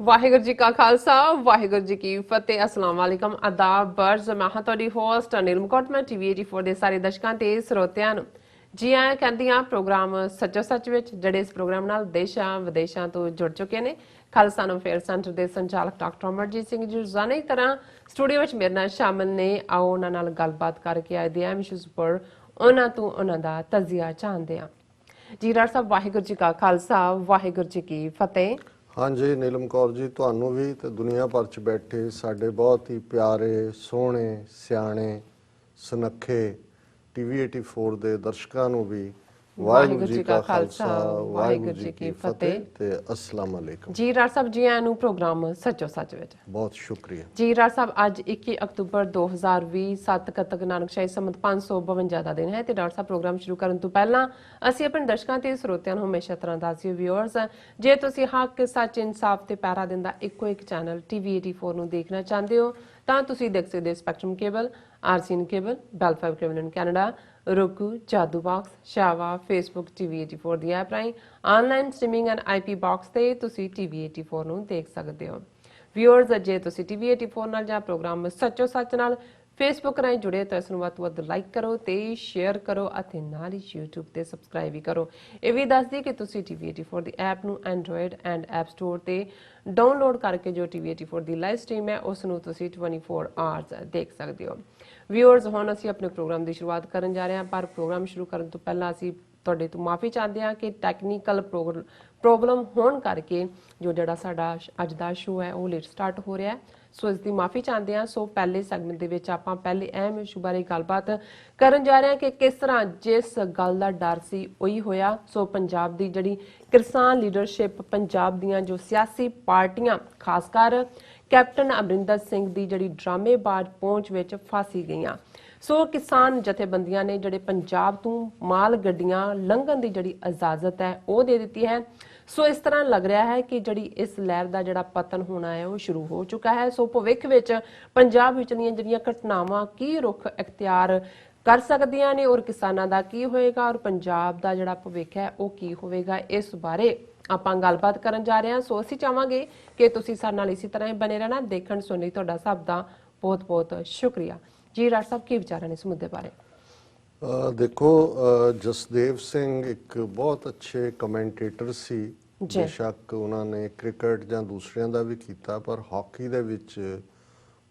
ਵਾਹਿਗੁਰੂ ਜੀ ਕਾ ਖਾਲਸਾ ਵਾਹਿਗੁਰੂ ਜੀ ਕੀ ਫਤਿਹ ਅਸਲਾਮ ਵਾਲੇਕਮ ਆਦਾਬ ਬਰਜ਼ ਮੈਂ ਹਾਂ ਤੁਹਾਡੀ ਹੋਸਟ ਅਨਿਲ ਮੁਕੋਟਮਾ ਟੀਵੀ 84 ਦੇ ਸਾਰੇ ਦਰਸ਼ਕਾਂ ਤੇ ਸਰੋਤਿਆਂ ਨੂੰ ਜੀ ਆਇਆਂ ਕਹਿੰਦੀਆਂ ਪ੍ਰੋਗਰਾਮ ਸੱਚੋ ਸੱਚ ਵਿੱਚ ਜਿਹੜੇ ਇਸ ਪ੍ਰੋਗਰਾਮ ਨਾਲ ਦੇਸ਼ਾਂ ਵਿਦੇਸ਼ਾਂ ਤੋਂ ਜੁੜ ਚੁੱਕੇ ਨੇ ਖਾਲਸਾ ਨੂੰ ਫੇਅਰ ਸੈਂਟਰ ਦੇ ਸੰਚਾਲਕ ਡਾਕਟਰ ਅਮਰਜੀਤ ਸਿੰਘ ਜੀ ਰੋਜ਼ਾਨਾ ਦੀ ਤਰ੍ਹਾਂ ਸਟੂਡੀਓ ਵਿੱਚ ਮੇਰੇ ਨਾਲ ਸ਼ਾਮਲ ਨੇ ਆਓ ਉਹਨਾਂ ਨਾਲ ਗੱਲਬਾਤ ਕਰਕੇ ਆਏ ਦੇ ਇਸ਼ੂਜ਼ ਪਰ ਉਹਨਾਂ ਤੋਂ ਉਹਨਾਂ ਦਾ ਤਜ਼ੀਆ ਚਾਹੁੰਦੇ ਹਾਂ ਜੀ ਡਾਕਟਰ ਸਾਹਿਬ ਵਾਹਿਗੁਰੂ ਜੀ ਕਾ ਖਾਲਸਾ ਵਾਹਿਗੁਰੂ ਜੀ ਕੀ ਫਤਿਹ। हाँ जी नीलम कौर जी ਤੁਹਾਨੂੰ भी ਤੇ ਦੁਨੀਆ ਭਰ ਚ ਬੈਠੇ ਸਾਡੇ ਬਹੁਤ ਹੀ ਪਿਆਰੇ ਸੋਹਣੇ ਸਿਆਣੇ ਸੁਨੱਖੇ ਟੀਵੀ 84 ਦੇ ਦਰਸ਼ਕਾਂ ਨੂੰ ਵੀ ਵਾਹਿਗੁਰੂ ਜੀ ਕਾ ਖਾਲਸਾ ਵਾਹਿਗੁਰੂ ਜੀ ਕੀ ਫਤਿਹ ਤੇ ਅਸਲਾਮ ਅਲੈਕਮ। ਜੀ ਡਾਕਟਰ ਸਾਹਿਬ ਜੀ ਆਇਆਂ ਨੂੰ ਪ੍ਰੋਗਰਾਮ ਸੱਚੋ ਸੱਚ ਵਿੱਚ ਬਹੁਤ ਸ਼ੁਕਰੀਆ ਜੀ ਡਾਕਟਰ ਸਾਹਿਬ ਅੱਜ 21 ਅਕਤੂਬਰ 2020 7 ਕੱਤਕ ਨਾਨਕ ਸ਼ਾਹੀ ਸੰਮਤ 552 ਦਾ ਦਿਨ ਹੈ ਤੇ ਡਾਕਟਰ ਸਾਹਿਬ ਪ੍ਰੋਗਰਾਮ ਸ਼ੁਰੂ ਕਰਨ ਤੋਂ ਪਹਿਲਾਂ ਅਸੀਂ ਆਪਣੇ ਦਰਸ਼ਕਾਂ ਤੇ ਸਰੋਤਿਆਂ ਨੂੰ ਹਮੇਸ਼ਾ ਤਰ੍ਹਾਂ ਦੱਸਿਓ ਵਿਊਅਰਸ ਜੇ ਤੁਸੀਂ ਹੱਕ ਸੱਚ ਇਨਸਾਫ ਤੇ ਪੈਰਾ ਦਿੰਦਾ ਇੱਕੋ ਇੱਕ ਚੈਨਲ ਟੀਵੀ 84 ਨੂੰ ਦੇਖਣਾ ਚਾਹੁੰਦੇ ਹੋ ਤਾਂ ਤੁਸੀਂ ਦੇਖ ਸਕਦੇ ਹੋ Spectrum cable RCN cable Bell 5 cable in Canada roku jadoo box shawa facebook tv84 ਦੀ ਐਪ ਰਾਹੀਂ online streaming and IP box ਤੇ ਤੁਸੀਂ tv84 ਨੂੰ ਦੇਖ ਸਕਦੇ ਹੋ ਵਿਊਅਰਸ ਜੇ ਤੁਸੀਂ tv84 ਨਾਲ ਜਾਂ ਪ੍ਰੋਗਰਾਮ ਸੱਚੋ ਸੱਚ ਨਾਲ ਫੇਸਬੁੱਕ ਰਾਹੀਂ ਜੁੜੇ ਤਾਂ ਇਸ ਨੂੰ ਵੱਧ ਤੋਂ ਵੱਧ ਲਾਈਕ ਕਰੋ ਤੇ ਸ਼ੇਅਰ ਕਰੋ ਅਤੇ ਨਾਲ ਹੀ YouTube ਤੇ ਸਬਸਕ੍ਰਾਈਬ ਵੀ ਕਰੋ। ਇਹ ਵੀ ਦੱਸ ਦਈਏ ਕਿ ਤੁਸੀਂ tv84 ਦੀ ਐਪ ਨੂੰ ਐਂਡਰੋਇਡ ਐਂਡ ਐਪ ਸਟੋਰ ਤੇ ਡਾਊਨਲੋਡ ਕਰਕੇ ਜੋ tv84 ਦੀ ਲਾਈਵ ਸਟ੍ਰੀਮ ਹੈ ਉਸ ਨੂੰ ਤੁਸੀਂ 24 ਆਵਰਸ ਦੇਖ ਸਕਦੇ ਹੋ। ਵਿਊਅਰਸ ਹੁਣ ਅਸੀਂ ਆਪਣੇ ਪ੍ਰੋਗਰਾਮ ਦੀ ਸ਼ੁਰੂਆਤ ਕਰਨ ਜਾ ਰਹੇ ਹਾਂ ਪਰ ਪ੍ਰੋਗਰਾਮ ਸ਼ੁਰੂ ਕਰਨ ਤੋਂ ਪਹਿਲਾਂ ਅਸੀਂ ਤੁਹਾਡੇ ਤੋਂ ਮਾਫੀ ਚਾਹੁੰਦੇ ਹਾਂ ਕਿ ਟੈਕਨੀਕਲ ਪ੍ਰੋਬਲਮ ਹੋਣ ਕਰਕੇ ਜੋ ਜਿਹੜਾ ਸਾਡਾ ਅੱਜ ਦਾ ਸ਼ੋਅ ਹੈ ਉਹ ਲੇਟ ਸਟਾਰਟ ਹੋ ਰਿਹਾ ਹੈ ਸੋ ਇਸ ਦੀ ਮਾਫੀ ਚਾਹੁੰਦੇ ਹਾਂ। ਸੋ ਪਹਿਲੇ ਸੈਗਮੈਂਟ ਦੇ ਵਿੱਚ ਆਪਾਂ ਪਹਿਲੇ ਅਹਿਮ ਇਸ਼ੂ ਬਾਰੇ ਗੱਲਬਾਤ ਕਰਨ ਜਾ ਰਹੇ ਹਾਂ ਕਿ ਕਿਸ ਤਰ੍ਹਾਂ ਜਿਸ ਗੱਲ ਦਾ ਡਰ ਸੀ ਉਹੀ ਹੋਇਆ। ਸੋ ਪੰਜਾਬ ਦੀ ਜਿਹੜੀ ਕਿਸਾਨ ਲੀਡਰਸ਼ਿਪ ਪੰਜਾਬ ਦੀਆਂ ਜੋ ਸਿਆਸੀ ਪਾਰਟੀਆਂ ਖਾਸ ਕਰ ਕੈਪਟਨ ਅਮਰਿੰਦਰ ਸਿੰਘ ਦੀ ਜਿਹੜੀ ਡਰਾਮੇਬਾਜ਼ ਪਹੁੰਚ ਵਿੱਚ ਫਾਸੀ ਗਈਆਂ। ਸੋ ਕਿਸਾਨ ਜਥੇਬੰਦੀਆਂ ਨੇ ਜਿਹੜੇ ਪੰਜਾਬ ਤੋਂ ਮਾਲ ਗੱਡੀਆਂ ਲੰਘਣ ਦੀ ਜਿਹੜੀ ਇਜਾਜ਼ਤ ਹੈ ਉਹ ਦੇ ਦਿੱਤੀ ਹੈ। ਸੋ ਇਸ ਤਰ੍ਹਾਂ ਲੱਗ ਰਿਹਾ ਹੈ ਕਿ ਜਿਹੜੀ ਇਸ ਲਹਿਰ ਦਾ ਜਿਹੜਾ ਪਤਨ ਹੋਣਾ ਹੈ ਉਹ ਸ਼ੁਰੂ ਹੋ ਚੁੱਕਾ ਹੈ। ਸੋ ਭਵਿੱਖ ਵਿੱਚ ਪੰਜਾਬ ਵਿਚਲੀਆਂ ਜਿਹੜੀਆਂ ਘਟਨਾਵਾਂ ਕੀ ਰੁਖ ਇਖਤਿਆਰ ਕਰ ਸਕਦੀਆਂ ਨੇ ਔਰ ਕਿਸਾਨਾਂ ਦਾ ਕੀ ਹੋਏਗਾ ਔਰ ਪੰਜਾਬ ਦਾ ਜਿਹੜਾ ਭਵਿੱਖ ਹੈ ਉਹ ਕੀ ਹੋਵੇਗਾ ਇਸ ਬਾਰੇ ਆਪਾਂ ਗੱਲਬਾਤ ਕਰਨ ਜਾ ਰਹੇ ਹਾਂ। ਸੋ ਅਸੀਂ ਚਾਹਾਂਗੇ ਕਿ ਤੁਸੀਂ ਸਾਡੇ ਨਾਲ ਇਸੇ ਤਰ੍ਹਾਂ ਹੀ ਬਣੇ ਰਹਿਣਾ ਦੇਖਣ ਸੁਣਨ ਲਈ ਤੁਹਾਡਾ ਸਭ ਦਾ ਬਹੁਤ ਬਹੁਤ ਸ਼ੁਕਰੀਆ। ਜੀ ਡਾਕਟਰ ਸਾਹਿਬ ਕੀ ਵਿਚਾਰ ਨੇ ਇਸ ਮੁੱਦੇ ਬਾਰੇ? ਦੇਖੋ ਜਸਦੇਵ ਸਿੰਘ ਇੱਕ ਬਹੁਤ ਅੱਛੇ ਕਮੈਂਟੇਟਰ ਸੀ ਬੇਸ਼ੱਕ ਉਹਨਾਂ ਨੇ ਕ੍ਰਿਕਟ ਜਾਂ ਦੂਸਰਿਆਂ ਦਾ ਵੀ ਕੀਤਾ ਪਰ ਹਾਕੀ ਦੇ ਵਿੱਚ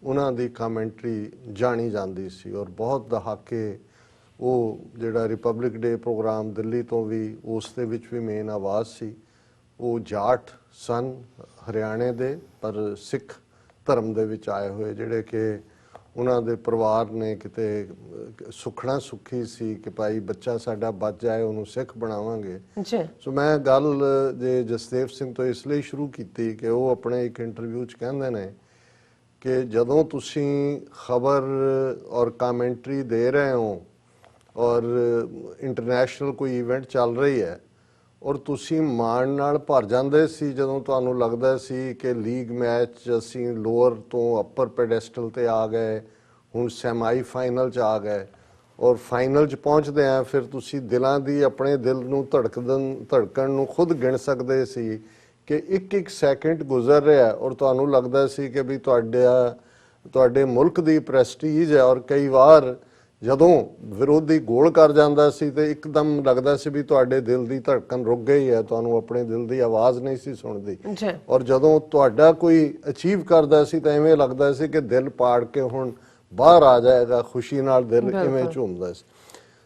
ਉਹਨਾਂ ਦੀ ਕਮੈਂਟਰੀ ਜਾਣੀ ਜਾਂਦੀ ਸੀ ਔਰ ਬਹੁਤ ਦਹਾਕੇ ਉਹ ਜਿਹੜਾ ਰਿਪਬਲਿਕ ਡੇ ਪ੍ਰੋਗਰਾਮ ਦਿੱਲੀ ਤੋਂ ਵੀ ਉਸ ਦੇ ਵਿੱਚ ਵੀ ਮੇਨ ਆਵਾਜ਼ ਸੀ। ਉਹ ਜਾਟ ਸਨ ਹਰਿਆਣੇ ਦੇ ਪਰ ਸਿੱਖ ਧਰਮ ਦੇ ਵਿੱਚ ਆਏ ਹੋਏ ਜਿਹੜੇ ਕਿ ਉਹਨਾਂ ਦੇ ਪਰਿਵਾਰ ਨੇ ਕਿਤੇ ਸੁਖਣਾ ਸੁਖੀ ਸੀ ਕਿ ਭਾਈ ਬੱਚਾ ਸਾਡਾ ਬਚ ਜਾਏ ਉਹਨੂੰ ਸਿੱਖ ਬਣਾਵਾਂਗੇ। ਸੋ ਮੈਂ ਗੱਲ ਜੇ ਜਸਦੇਵ ਸਿੰਘ ਤੋਂ ਇਸ ਲਈ ਸ਼ੁਰੂ ਕੀਤੀ ਕਿ ਉਹ ਆਪਣੇ ਇੱਕ ਇੰਟਰਵਿਊ 'ਚ ਕਹਿੰਦੇ ਨੇ ਕਿ ਜਦੋਂ ਤੁਸੀਂ ਖਬਰ ਔਰ ਕਾਮੈਂਟਰੀ ਦੇ ਰਹੇ ਹੋ ਔਰ ਇੰਟਰਨੈਸ਼ਨਲ ਕੋਈ ਇਵੈਂਟ ਚੱਲ ਰਹੀ ਹੈ ਔਰ ਤੁਸੀਂ ਮਾਣ ਨਾਲ ਭਰ ਜਾਂਦੇ ਸੀ ਜਦੋਂ ਤੁਹਾਨੂੰ ਲੱਗਦਾ ਸੀ ਕਿ ਲੀਗ ਮੈਚ ਅਸੀਂ ਲੋਅਰ ਤੋਂ ਅੱਪਰ ਪੈਡੈਸਟਲ ਤੇ ਆ ਗਏ ਹੁਣ ਸੈਮਾਈ ਫਾਈਨਲ 'ਚ ਆ ਗਏ ਔਰ ਫਾਈਨਲ 'ਚ ਪਹੁੰਚਦੇ ਆ ਫਿਰ ਤੁਸੀਂ ਦਿਲਾਂ ਦੀ ਆਪਣੇ ਦਿਲ ਨੂੰ ਧੜਕਣ ਨੂੰ ਖੁਦ ਗਿਣ ਸਕਦੇ ਸੀ ਕਿ ਇੱਕ ਇੱਕ ਸੈਕਿੰਡ ਗੁਜ਼ਰ ਰਿਹਾ ਔਰ ਤੁਹਾਨੂੰ ਲੱਗਦਾ ਸੀ ਕਿ ਵੀ ਤੁਹਾਡੇ ਮੁਲਕ ਦੀ ਪ੍ਰੈਸਟੀਜ ਹੈ ਔਰ ਕਈ ਵਾਰ ਜਦੋਂ ਵਿਰੋਧੀ ਗੋਲ ਕਰ ਜਾਂਦਾ ਸੀ ਤੇ ਇੱਕਦਮ ਲੱਗਦਾ ਸੀ ਵੀ ਤੁਹਾਡੇ ਦਿਲ ਦੀ ਧੜਕਣ ਰੁਕ ਗਈ ਹੈ ਤੁਹਾਨੂੰ ਆਪਣੇ ਦਿਲ ਦੀ ਆਵਾਜ਼ ਨਹੀਂ ਸੀ ਸੁਣਦੀ ਔਰ ਜਦੋਂ ਤੁਹਾਡਾ ਕੋਈ ਅਚੀਵ ਕਰਦਾ ਸੀ ਤਾਂ ਐਵੇਂ ਲੱਗਦਾ ਸੀ ਕਿ ਦਿਲ ਪਾੜ ਕੇ ਹੁਣ ਬਾਹਰ ਆ ਜਾਏਗਾ ਖੁਸ਼ੀ ਨਾਲ ਦਿਲ ਇਵੇਂ ਝੂਮਦਾ ਸੀ।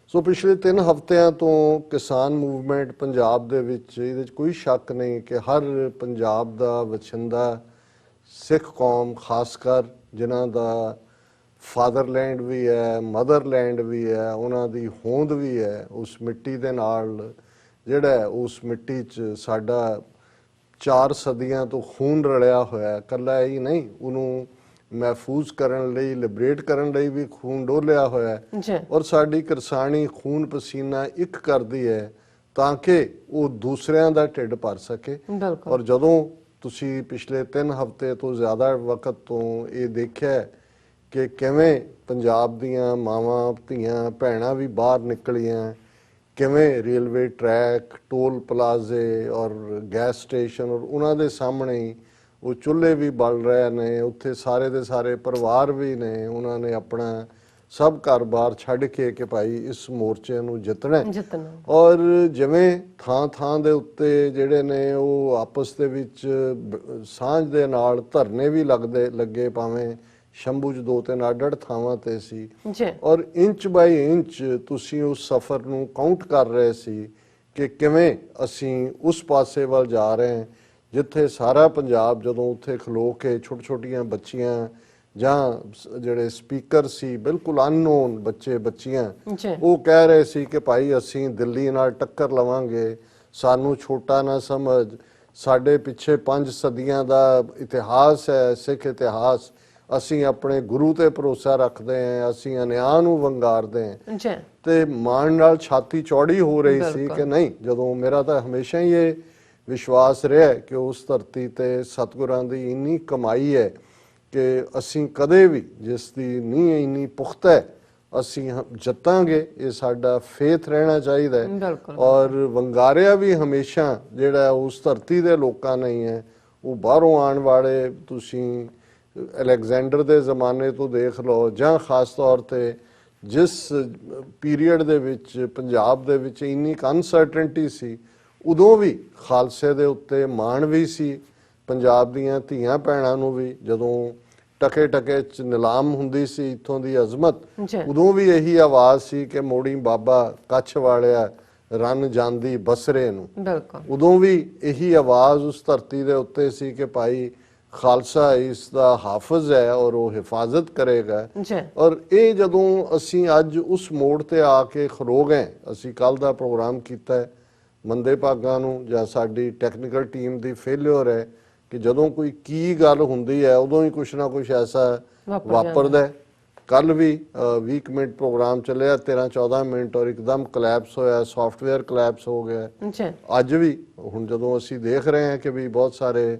ਸੋ ਪਿਛਲੇ 3 ਹਫ਼ਤਿਆਂ ਤੋਂ ਕਿਸਾਨ ਮੂਵਮੈਂਟ ਪੰਜਾਬ ਦੇ ਵਿੱਚ ਇਹਦੇ 'ਚ ਕੋਈ ਸ਼ੱਕ ਨਹੀਂ ਕਿ ਹਰ ਪੰਜਾਬ ਦਾ ਵਸਿੰਦਾ ਸਿੱਖ ਕੌਮ ਖਾਸ ਕਰ ਜਿਨ੍ਹਾਂ ਦਾ ਫਾਦਰਲੈਂਡ ਵੀ ਹੈ ਮਦਰਲੈਂਡ ਵੀ ਹੈ ਉਹਨਾਂ ਦੀ ਹੋਂਦ ਵੀ ਹੈ ਉਸ ਮਿੱਟੀ ਦੇ ਨਾਲ ਜਿਹੜਾ ਉਸ ਮਿੱਟੀ 'ਚ ਸਾਡਾ 4 ਸਦੀਆਂ ਤੋਂ ਖੂਨ ਰਲਿਆ ਹੋਇਆ ਇਕੱਲਾ ਹੀ ਨਹੀਂ ਉਹਨੂੰ ਮਹਿਫੂਜ਼ ਕਰਨ ਲਈ ਲਿਬਰੇਟ ਕਰਨ ਲਈ ਵੀ ਖੂਨ ਡੋਲਿਆ ਹੋਇਆ ਔਰ ਸਾਡੀ ਕਿਰਸਾਨੀ ਖੂਨ ਪਸੀਨਾ ਇੱਕ ਕਰਦੀ ਹੈ ਤਾਂ ਕਿ ਉਹ ਦੂਸਰਿਆਂ ਦਾ ਢਿੱਡ ਭਰ ਸਕੇ। ਔਰ ਜਦੋਂ ਤੁਸੀਂ ਪਿਛਲੇ 3 ਹਫ਼ਤੇ ਤੋਂ ਜ਼ਿਆਦਾ ਵਕਤ ਤੋਂ ਇਹ ਦੇਖਿਆ ਕਿ ਕਿਵੇਂ ਪੰਜਾਬ ਦੀਆਂ ਮਾਵਾਂ ਧੀਆਂ ਭੈਣਾਂ ਵੀ ਬਾਹਰ ਨਿਕਲੀਆਂ ਕਿਵੇਂ ਰੇਲਵੇ ਟਰੈਕ ਟੋਲ ਪਲਾਜ਼ੇ ਔਰ ਗੈਸ ਸਟੇਸ਼ਨ ਔਰ ਉਹਨਾਂ ਦੇ ਸਾਹਮਣੇ ਉਹ ਚੁੱਲ੍ਹੇ ਵੀ ਬਲ ਰਹੇ ਨੇ, ਉੱਥੇ ਸਾਰੇ ਦੇ ਸਾਰੇ ਪਰਿਵਾਰ ਵੀ ਨੇ, ਉਹਨਾਂ ਨੇ ਆਪਣਾ ਸਭ ਘਰ-ਬਾਰ ਛੱਡ ਕੇ ਕਿ ਭਾਈ ਇਸ ਮੋਰਚੇ ਨੂੰ ਜਿੱਤਣਾ ਹੈ। ਔਰ ਜਿਵੇਂ ਥਾਂ ਥਾਂ ਦੇ ਉੱਤੇ ਜਿਹੜੇ ਨੇ ਉਹ ਆਪਸ ਦੇ ਵਿੱਚ ਸਾਂਝ ਦੇ ਨਾਲ ਧਰਨੇ ਵੀ ਲੱਗੇ, ਭਾਵੇਂ ਸ਼ੰਭੂ 'ਚ 2-3 ਅੱਡ-ਅੱਡ ਥਾਵਾਂ ਤੇ ਸੀ, ਔਰ ਇੰਚ ਬਾਈ ਇੰਚ ਤੁਸੀਂ ਉਸ ਸਫ਼ਰ ਨੂੰ ਕਾਊਂਟ ਕਰ ਰਹੇ ਸੀ ਕਿ ਕਿਵੇਂ ਅਸੀਂ ਉਸ ਪਾਸੇ ਵੱਲ ਜਾ ਰਹੇ ਹਾਂ ਜਿੱਥੇ ਸਾਰਾ ਪੰਜਾਬ ਜਦੋਂ ਉੱਥੇ ਖਲੋ ਕੇ ਛੋਟੀਆਂ ਬੱਚੀਆਂ ਜਾਂ ਜਿਹੜੇ ਸਪੀਕਰ ਸੀ ਬਿਲਕੁਲ ਅਨਨੋਨ ਬੱਚੇ ਬੱਚੀਆਂ, ਉਹ ਕਹਿ ਰਹੇ ਸੀ ਕਿ ਭਾਈ ਅਸੀਂ ਦਿੱਲੀ ਨਾਲ ਟੱਕਰ ਲਵਾਂਗੇ, ਸਾਨੂੰ ਛੋਟਾ ਨਾ ਸਮਝ, ਸਾਡੇ ਪਿੱਛੇ 5 ਸਦੀਆਂ ਦਾ ਇਤਿਹਾਸ ਹੈ, ਸਿੱਖ ਇਤਿਹਾਸ, ਅਸੀਂ ਆਪਣੇ ਗੁਰੂ ਤੇ ਭਰੋਸਾ ਰੱਖਦੇ ਹਾਂ, ਅਸੀਂ ਅਨਿਆਂ ਨੂੰ ਵੰਗਾਰਦੇ ਹਾਂ। ਤੇ ਮਾਣ ਨਾਲ ਛਾਤੀ ਚੌੜੀ ਹੋ ਰਹੀ ਸੀ ਕਿ ਨਹੀਂ, ਜਦੋਂ ਮੇਰਾ ਤਾਂ ਹਮੇਸ਼ਾ ਹੀ ਇਹ ਵਿਸ਼ਵਾਸ ਰਿਹਾ ਕਿ ਉਸ ਧਰਤੀ ਤੇ ਸਤਿਗੁਰਾਂ ਦੀ ਇੰਨੀ ਕਮਾਈ ਹੈ ਕਿ ਅਸੀਂ ਕਦੇ ਵੀ ਜਿਸ ਦੀ ਨੀਂਹ ਇੰਨੀ ਪੁਖਤਾ ਹੈ ਅਸੀਂ ਜਿੱਤਾਂਗੇ, ਇਹ ਸਾਡਾ ਫੇਥ ਰਹਿਣਾ ਚਾਹੀਦਾ ਹੈ। ਔਰ ਵੰਗਾਰਿਆ ਵੀ ਹਮੇਸ਼ਾ ਜਿਹੜਾ ਉਸ ਧਰਤੀ ਦੇ ਲੋਕਾਂ ਨਹੀਂ ਹੈ, ਉਹ ਬਾਹਰੋਂ ਆਉਣ ਵਾਲੇ, ਤੁਸੀਂ ਅਲੈਗਜ਼ੈਂਡਰ ਦੇ ਜ਼ਮਾਨੇ ਤੋਂ ਦੇਖ ਲਓ, ਜਾਂ ਖਾਸ ਤੌਰ ਤੇ ਜਿਸ ਪੀਰੀਅਡ ਦੇ ਵਿੱਚ ਪੰਜਾਬ ਦੇ ਵਿੱਚ ਇੰਨੀ ਅਨਸਰਟਨਟੀ ਸੀ, ਉਦੋਂ ਵੀ ਖਾਲਸੇ ਦੇ ਉੱਤੇ ਮਾਣ ਵੀ ਸੀ, ਪੰਜਾਬ ਦੀਆਂ ਧੀਆਂ ਭੈਣਾਂ ਨੂੰ ਵੀ ਜਦੋਂ ਟਕੇ ਟਕੇ 'ਚ ਨਿਲਾਮ ਹੁੰਦੀ ਸੀ ਇੱਥੋਂ ਦੀ ਅਜ਼ਮਤ, ਉਦੋਂ ਵੀ ਇਹੀ ਆਵਾਜ਼ ਸੀ ਕਿ ਮੋੜੀ ਬਾਬਾ ਕੱਛ ਵਾਲਿਆ ਰਨ ਜਾਂਦੀ ਬਸਰੇ ਨੂੰ। ਉਦੋਂ ਵੀ ਇਹੀ ਆਵਾਜ਼ ਉਸ ਧਰਤੀ ਦੇ ਉੱਤੇ ਸੀ ਕਿ ਭਾਈ ਖਾਲਸਾ ਇਸ ਦਾ ਹਾਫਜ਼ ਹੈ ਔਰ ਉਹ ਹਿਫਾਜ਼ਤ ਕਰੇਗਾ। ਔਰ ਇਹ ਜਦੋਂ ਅਸੀਂ ਅੱਜ ਉਸ ਮੋੜ ਤੇ ਆ ਕੇ ਖਲੋ ਗਏ, ਅਸੀਂ ਕੱਲ ਦਾ ਪ੍ਰੋਗਰਾਮ ਕੀਤਾ ਹੈ, ਮੰਦੇ ਭਾਗਾਂ ਨੂੰ ਜਾਂ ਸਾਡੀ ਟੈਕਨੀਕਲ ਟੀਮ ਦੀ ਫੇਲਿਅਰ ਹੈ ਕਿ ਜਦੋਂ ਕੋਈ ਕੀ ਗੱਲ ਹੁੰਦੀ ਹੈ ਉਦੋਂ ਹੀ ਕੁਛ ਨਾ ਕੁਛ ਐਸਾ ਵਾਪਰਦਾ। ਕੱਲ ਵੀ 20 ਮਿੰਟ ਪ੍ਰੋਗਰਾਮ ਚੱਲਿਆ, 13-14 ਮਿੰਟ, ਔਰ ਇੱਕਦਮ ਕਲੈਪਸ ਹੋਇਆ, ਸੌਫਟਵੇਅਰ ਕਲੈਪਸ ਹੋ ਗਿਆ। ਅੱਜ ਵੀ ਹੁਣ ਜਦੋਂ ਅਸੀਂ ਦੇਖ ਰਹੇ ਹਾਂ ਕਿ ਵੀ ਬਹੁਤ ਸਾਰੇ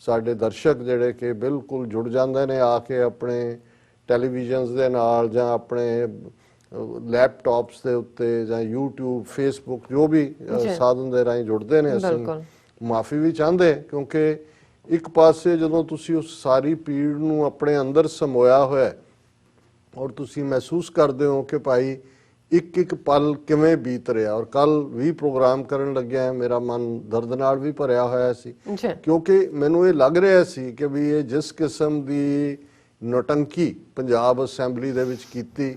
ਸਾਡੇ ਦਰਸ਼ਕ ਜਿਹੜੇ ਕਿ ਬਿਲਕੁਲ ਜੁੜ ਜਾਂਦੇ ਨੇ ਆ ਕੇ ਆਪਣੇ ਟੈਲੀਵਿਜ਼ਨਸ ਦੇ ਨਾਲ ਜਾਂ ਆਪਣੇ ਲੈਪਟਾਪਸ ਦੇ ਉੱਤੇ ਜਾਂ YouTube, Facebook ਜੋ ਵੀ ਸਾਧਨ ਦੇ ਰਾਹੀਂ ਜੁੜਦੇ ਨੇ, ਅਸੀਂ ਮਾਫੀ ਵੀ ਚਾਹੁੰਦੇ ਕਿਉਂਕਿ ਇੱਕ ਪਾਸੇ ਜਦੋਂ ਤੁਸੀਂ ਉਸ ਸਾਰੀ ਪੀੜ ਨੂੰ ਆਪਣੇ ਅੰਦਰ ਸਮੋਇਆ ਹੋਇਆ ਔਰ ਤੁਸੀਂ ਮਹਿਸੂਸ ਕਰਦੇ ਹੋ ਕਿ ਭਾਈ ਇੱਕ ਇੱਕ ਪਲ ਕਿਵੇਂ ਬੀਤ ਰਿਹਾ। ਔਰ ਕੱਲ ਵੀ ਪ੍ਰੋਗਰਾਮ ਕਰਨ ਲੱਗਿਆ ਮੇਰਾ ਮਨ ਦਰਦ ਨਾਲ ਵੀ ਭਰਿਆ ਹੋਇਆ ਸੀ ਕਿਉਂਕਿ ਮੈਨੂੰ ਇਹ ਲੱਗ ਰਿਹਾ ਸੀ ਕਿ ਵੀ ਇਹ ਜਿਸ ਕਿਸਮ ਦੀ ਨੌਟੰਕੀ ਪੰਜਾਬ ਅਸੈਂਬਲੀ ਦੇ ਵਿੱਚ ਕੀਤੀ,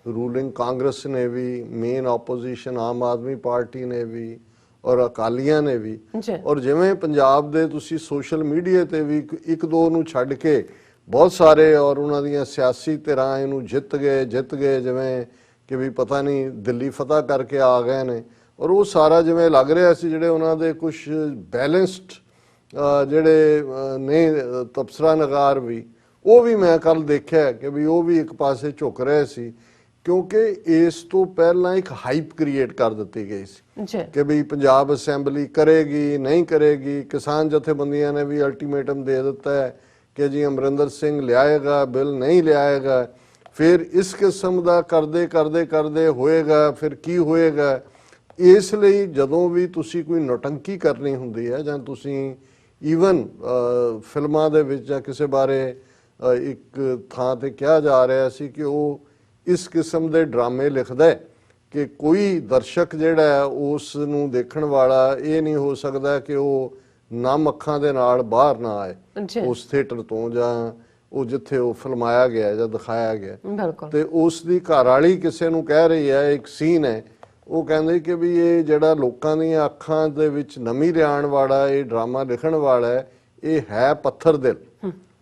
ਰੂਲਿੰਗ ਕਾਂਗਰਸ ਨੇ ਵੀ, main opposition Aam Aadmi party ਨੇ ਵੀ ਔਰ ਅਕਾਲੀਆਂ ਨੇ ਵੀ, ਔਰ ਜਿਵੇਂ ਪੰਜਾਬ ਦੇ ਤੁਸੀਂ ਸੋਸ਼ਲ ਮੀਡੀਆ ਤੇ ਵੀ ਇੱਕ ਦੋ ਨੂੰ ਛੱਡ ਕੇ ਬਹੁਤ ਸਾਰੇ ਔਰ ਉਹਨਾਂ ਦੀਆਂ ਸਿਆਸੀ ਧਿਰਾਂ ਇਹਨੂੰ ਜਿੱਤ ਗਏ ਜਿਵੇਂ ਕਿ ਵੀ ਪਤਾ ਨਹੀਂ ਦਿੱਲੀ ਫਤਹ ਕਰਕੇ ਆ ਗਏ ਨੇ। ਔਰ ਉਹ ਸਾਰਾ ਜਿਵੇਂ ਲੱਗ ਰਿਹਾ ਸੀ ਜਿਹੜੇ ਉਹਨਾਂ ਦੇ ਕੁਝ ਬੈਲੈਂਸਡ ਜਿਹੜੇ ਨੇ ਤਬਸਰਾ ਨਗਾਰ ਵੀ, ਉਹ ਵੀ ਮੈਂ ਕੱਲ ਦੇਖਿਆ ਕਿ ਵੀ ਉਹ ਵੀ ਇੱਕ ਪਾਸੇ ਝੁਕ ਰਹੇ ਸੀ ਕਿਉਂਕਿ ਇਸ ਤੋਂ ਪਹਿਲਾਂ ਇੱਕ ਹਾਈਪ ਕ੍ਰੀਏਟ ਕਰ ਦਿੱਤੀ ਗਈ ਸੀ ਕਿ ਵੀ ਪੰਜਾਬ ਅਸੈਂਬਲੀ ਕਰੇਗੀ ਨਹੀਂ ਕਰੇਗੀ। ਕਿਸਾਨ ਜਥੇਬੰਦੀਆਂ ਨੇ ਵੀ ਅਲਟੀਮੇਟਮ ਦੇ ਦਿੱਤਾ ਹੈ ਕਿ ਜੀ ਅਮਰਿੰਦਰ ਸਿੰਘ ਲਿਆਏਗਾ ਬਿੱਲ, ਨਹੀਂ ਲਿਆਏਗਾ। ਫਿਰ ਇਸ ਕਿਸਮ ਦਾ ਕਰਦੇ ਹੋਏਗਾ, ਫਿਰ ਕੀ ਹੋਏਗਾ। ਇਸ ਲਈ ਜਦੋਂ ਵੀ ਤੁਸੀਂ ਕੋਈ ਨੌਟੰਕੀ ਕਰਨੀ ਹੁੰਦੀ ਹੈ ਜਾਂ ਤੁਸੀਂ ਈਵਨ ਫਿਲਮਾਂ ਦੇ ਵਿੱਚ ਜਾਂ ਕਿਸੇ ਬਾਰੇ ਇੱਕ ਥਾਂ ਤੇ ਕਿਹਾ ਜਾ ਰਿਹਾ ਸੀ ਕਿ ਉਹ ਇਸ ਕਿਸਮ ਦੇ ਡਰਾਮੇ ਲਿਖਦਾ ਹੈ ਕਿ ਕੋਈ ਦਰਸ਼ਕ ਜਿਹੜਾ ਹੈ ਉਸ ਨੂੰ ਦੇਖਣ ਵਾਲਾ ਇਹ ਨਹੀਂ ਹੋ ਸਕਦਾ ਕਿ ਉਹ ਨਮ ਅੱਖਾਂ ਦੇ ਨਾਲ ਬਾਹਰ ਨਾ ਆਏ ਉਸ ਥੀਏਟਰ ਤੋਂ ਜਾਂ ਉਹ ਜਿੱਥੇ ਉਹ ਫਿਲਮਾਇਆ ਗਿਆ ਜਾਂ ਦਿਖਾਇਆ ਗਿਆ। ਤੇ ਉਸ ਦੀ ਘਰ ਵਾਲੀ ਕਿਸੇ ਨੂੰ ਕਹਿ ਰਹੀ ਹੈ, ਇੱਕ ਸੀਨ ਹੈ, ਉਹ ਕਹਿੰਦੇ ਕਿ ਵੀ ਇਹ ਜਿਹੜਾ ਲੋਕਾਂ ਦੀਆਂ ਅੱਖਾਂ ਦੇ ਵਿੱਚ ਨਮੀ ਲਿਆਉਣ ਵਾਲਾ ਇਹ ਡਰਾਮਾ ਲਿਖਣ ਵਾਲਾ ਇਹ ਹੈ ਪੱਥਰ ਦਿਲ,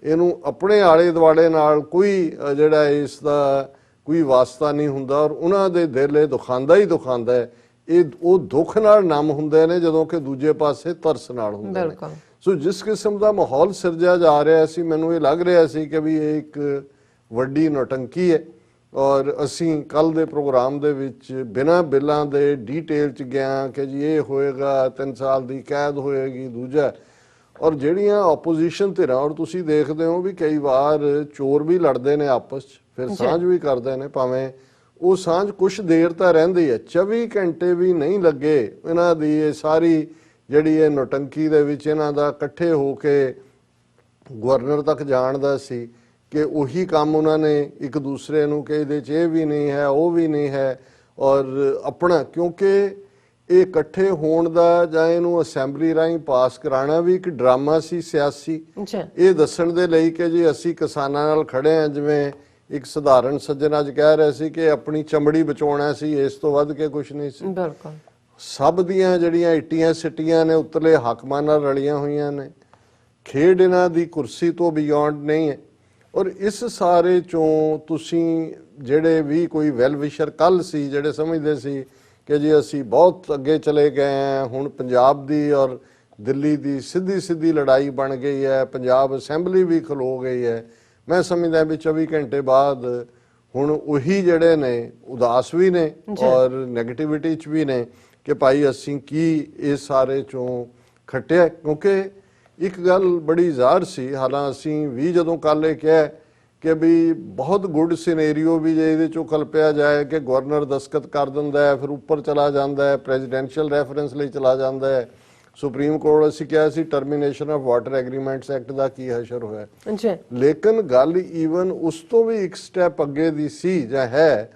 ਇਹਨੂੰ ਆਪਣੇ ਆਲੇ ਦੁਆਲੇ ਨਾਲ ਕੋਈ ਜਿਹੜਾ ਇਸ ਦਾ ਕੋਈ ਵਾਸਤਾ ਨਹੀਂ ਹੁੰਦਾ ਔਰ ਉਹਨਾਂ ਦੇ ਦਿਲ ਇਹ ਦੁਖਾਂਦਾ ਹੀ ਦੁਖਾਂਦਾ ਹੈ। ਇਹ ਉਹ ਦੁੱਖ ਨਾਲ ਨਮ ਹੁੰਦੇ ਨੇ ਜਦੋਂ ਕਿ ਦੂਜੇ ਪਾਸੇ ਤਰਸ ਨਾਲ ਹੁੰਦੇ ਨੇ। ਸੋ ਜਿਸ ਕਿਸਮ ਦਾ ਮਾਹੌਲ ਸਿਰਜਿਆ ਜਾ ਰਿਹਾ ਸੀ, ਮੈਨੂੰ ਇਹ ਲੱਗ ਰਿਹਾ ਸੀ ਕਿ ਵੀ ਇਹ ਇੱਕ ਵੱਡੀ ਨੌਟੰਕੀ ਹੈ। ਔਰ ਅਸੀਂ ਕੱਲ ਦੇ ਪ੍ਰੋਗਰਾਮ ਦੇ ਵਿੱਚ ਬਿਨਾਂ ਬਿੱਲਾਂ ਦੇ ਡੀਟੇਲ 'ਚ ਗਿਆ ਕਿ ਜੀ ਇਹ ਹੋਏਗਾ, 3 ਸਾਲ ਦੀ ਕੈਦ ਹੋਏਗੀ, ਦੂਜਾ। ਔਰ ਜਿਹੜੀਆਂ ਆਪੋਜੀਸ਼ਨ ਧਿਰਾਂ, ਔਰ ਤੁਸੀਂ ਦੇਖਦੇ ਹੋ ਵੀ ਕਈ ਵਾਰ ਚੋਰ ਵੀ ਲੜਦੇ ਨੇ ਆਪਸ 'ਚ, ਫਿਰ ਸਾਂਝ ਵੀ ਕਰਦੇ ਨੇ, ਭਾਵੇਂ ਉਹ ਸਾਂਝ ਕੁਛ ਦੇਰ ਤਾਂ ਰਹਿੰਦੀ ਹੈ, 24 ਘੰਟੇ ਵੀ ਨਹੀਂ ਲੱਗੇ ਇਹਨਾਂ ਦੀ ਇਹ ਸਾਰੀ ਜਿਹੜੀ ਇਹ ਨੌਟੰਕੀ ਦੇ ਵਿੱਚ ਇਹਨਾਂ ਦਾ ਇਕੱਠੇ ਹੋ ਕੇ ਗਵਰਨਰ ਤੱਕ ਜਾਣਦਾ ਸੀ ਕਿ ਉਹੀ ਕੰਮ ਉਹਨਾਂ ਨੇ ਇੱਕ ਦੂਸਰੇ ਨੂੰ ਕਿ ਇਹਦੇ 'ਚ ਇਹ ਵੀ ਨਹੀਂ ਹੈ, ਉਹ ਵੀ ਨਹੀਂ ਹੈ, ਔਰ ਆਪਣਾ ਕਿਉਂਕਿ ਇਹ ਇਕੱਠੇ ਹੋਣ ਦਾ ਜਾਂ ਇਹਨੂੰ ਅਸੈਂਬਲੀ ਰਾਹੀਂ ਪਾਸ ਕਰਾਉਣਾ ਵੀ ਇੱਕ ਡਰਾਮਾ ਸੀ ਸਿਆਸੀ। ਇਹ ਦੱਸਣ ਦੇ ਲਈ ਕਿ ਜੀ ਅਸੀਂ ਕਿਸਾਨਾਂ ਨਾਲ ਖੜੇ ਹਾਂ, ਜਿਵੇਂ ਇੱਕ ਸਧਾਰਨ ਸੱਜਣ ਅੱਜ ਕਹਿ ਰਿਹਾ ਸੀ ਕਿ ਆਪਣੀ ਚਮੜੀ ਬਚਾਉਣਾ ਸੀ, ਇਸ ਤੋਂ ਵੱਧ ਕੇ ਕੁਝ ਨਹੀਂ ਸੀ। ਬਿਲਕੁਲ ਸਭ ਦੀਆਂ ਜਿਹੜੀਆਂ ਇੱਟੀਆਂ ਸਿੱਟੀਆਂ ਨੇ ਉੱਤਲੇ ਹਾਕਮਾਂ ਨਾਲ ਰਲੀਆਂ ਹੋਈਆਂ ਨੇ, ਖੇਡ ਇਹਨਾਂ ਦੀ ਕੁਰਸੀ ਤੋਂ ਬਿਯੋਂਡ ਨਹੀਂ ਹੈ। ਔਰ ਇਸ ਸਾਰੇ ਚੋਂ ਤੁਸੀਂ ਜਿਹੜੇ ਵੀ ਕੋਈ ਵੈਲ ਵਿਸ਼ਰ ਕੱਲ ਸੀ ਜਿਹੜੇ ਸਮਝਦੇ ਸੀ ਕਿ ਜੀ ਅਸੀਂ ਬਹੁਤ ਅੱਗੇ ਚਲੇ ਗਏ ਹਾਂ, ਹੁਣ ਪੰਜਾਬ ਦੀ ਔਰ ਦਿੱਲੀ ਦੀ ਸਿੱਧੀ ਲੜਾਈ ਬਣ ਗਈ ਹੈ, ਪੰਜਾਬ ਅਸੈਂਬਲੀ ਵੀ ਖਲੋ ਗਈ ਹੈ, ਮੈਂ ਸਮਝਦਾ ਵੀ 24 ਘੰਟੇ ਬਾਅਦ ਹੁਣ ਉਹੀ ਜਿਹੜੇ ਨੇ ਉਦਾਸ ਵੀ ਨੇ ਔਰ ਨੈਗੇਟਿਵਿਟੀ 'ਚ ਵੀ ਨੇ ਕਿ ਭਾਈ ਅਸੀਂ ਕੀ ਇਸ ਸਾਰੇ ਚੋਂ ਖੱਟਿਆ। ਕਿਉਂਕਿ ਇੱਕ ਗੱਲ ਬੜੀ ਜ਼ਾਹਰ ਸੀ, ਹਾਲਾਂ ਅਸੀਂ ਵੀ ਜਦੋਂ ਕੱਲ ਇਹ ਕਿਹਾ ਕਿ ਵੀ ਬਹੁਤ ਗੁੱਡ ਸਿਨੈਰੀਓ ਵੀ ਜੇ ਇਹਦੇ ਚੋਂ ਕਲਪਿਆ ਜਾਏ ਕਿ ਗਵਰਨਰ ਦਸਤਖਤ ਕਰ ਦਿੰਦਾ ਹੈ, ਫਿਰ ਉੱਪਰ ਚਲਾ ਜਾਂਦਾ ਹੈ, ਪ੍ਰੈਜ਼ੀਡੈਂਸ਼ੀਅਲ ਰੈਫਰੈਂਸ ਲਈ ਚਲਾ ਜਾਂਦਾ ਹੈ, ਸੁਪਰੀਮ ਕੋਰਟ ਅਸੀਂ ਕਿਹਾ ਸੀ termination of water agreements act ਦਾ ਕੀ ਹਸ਼ਰ ਹੋਇਆ। ਲੇਕਿਨ ਗੱਲ ਈਵਨ ਉਸ ਤੋਂ ਵੀ ਇੱਕ ਸਟੈਪ ਅੱਗੇ ਦੀ ਸੀ ਜਾਂ ਹੈ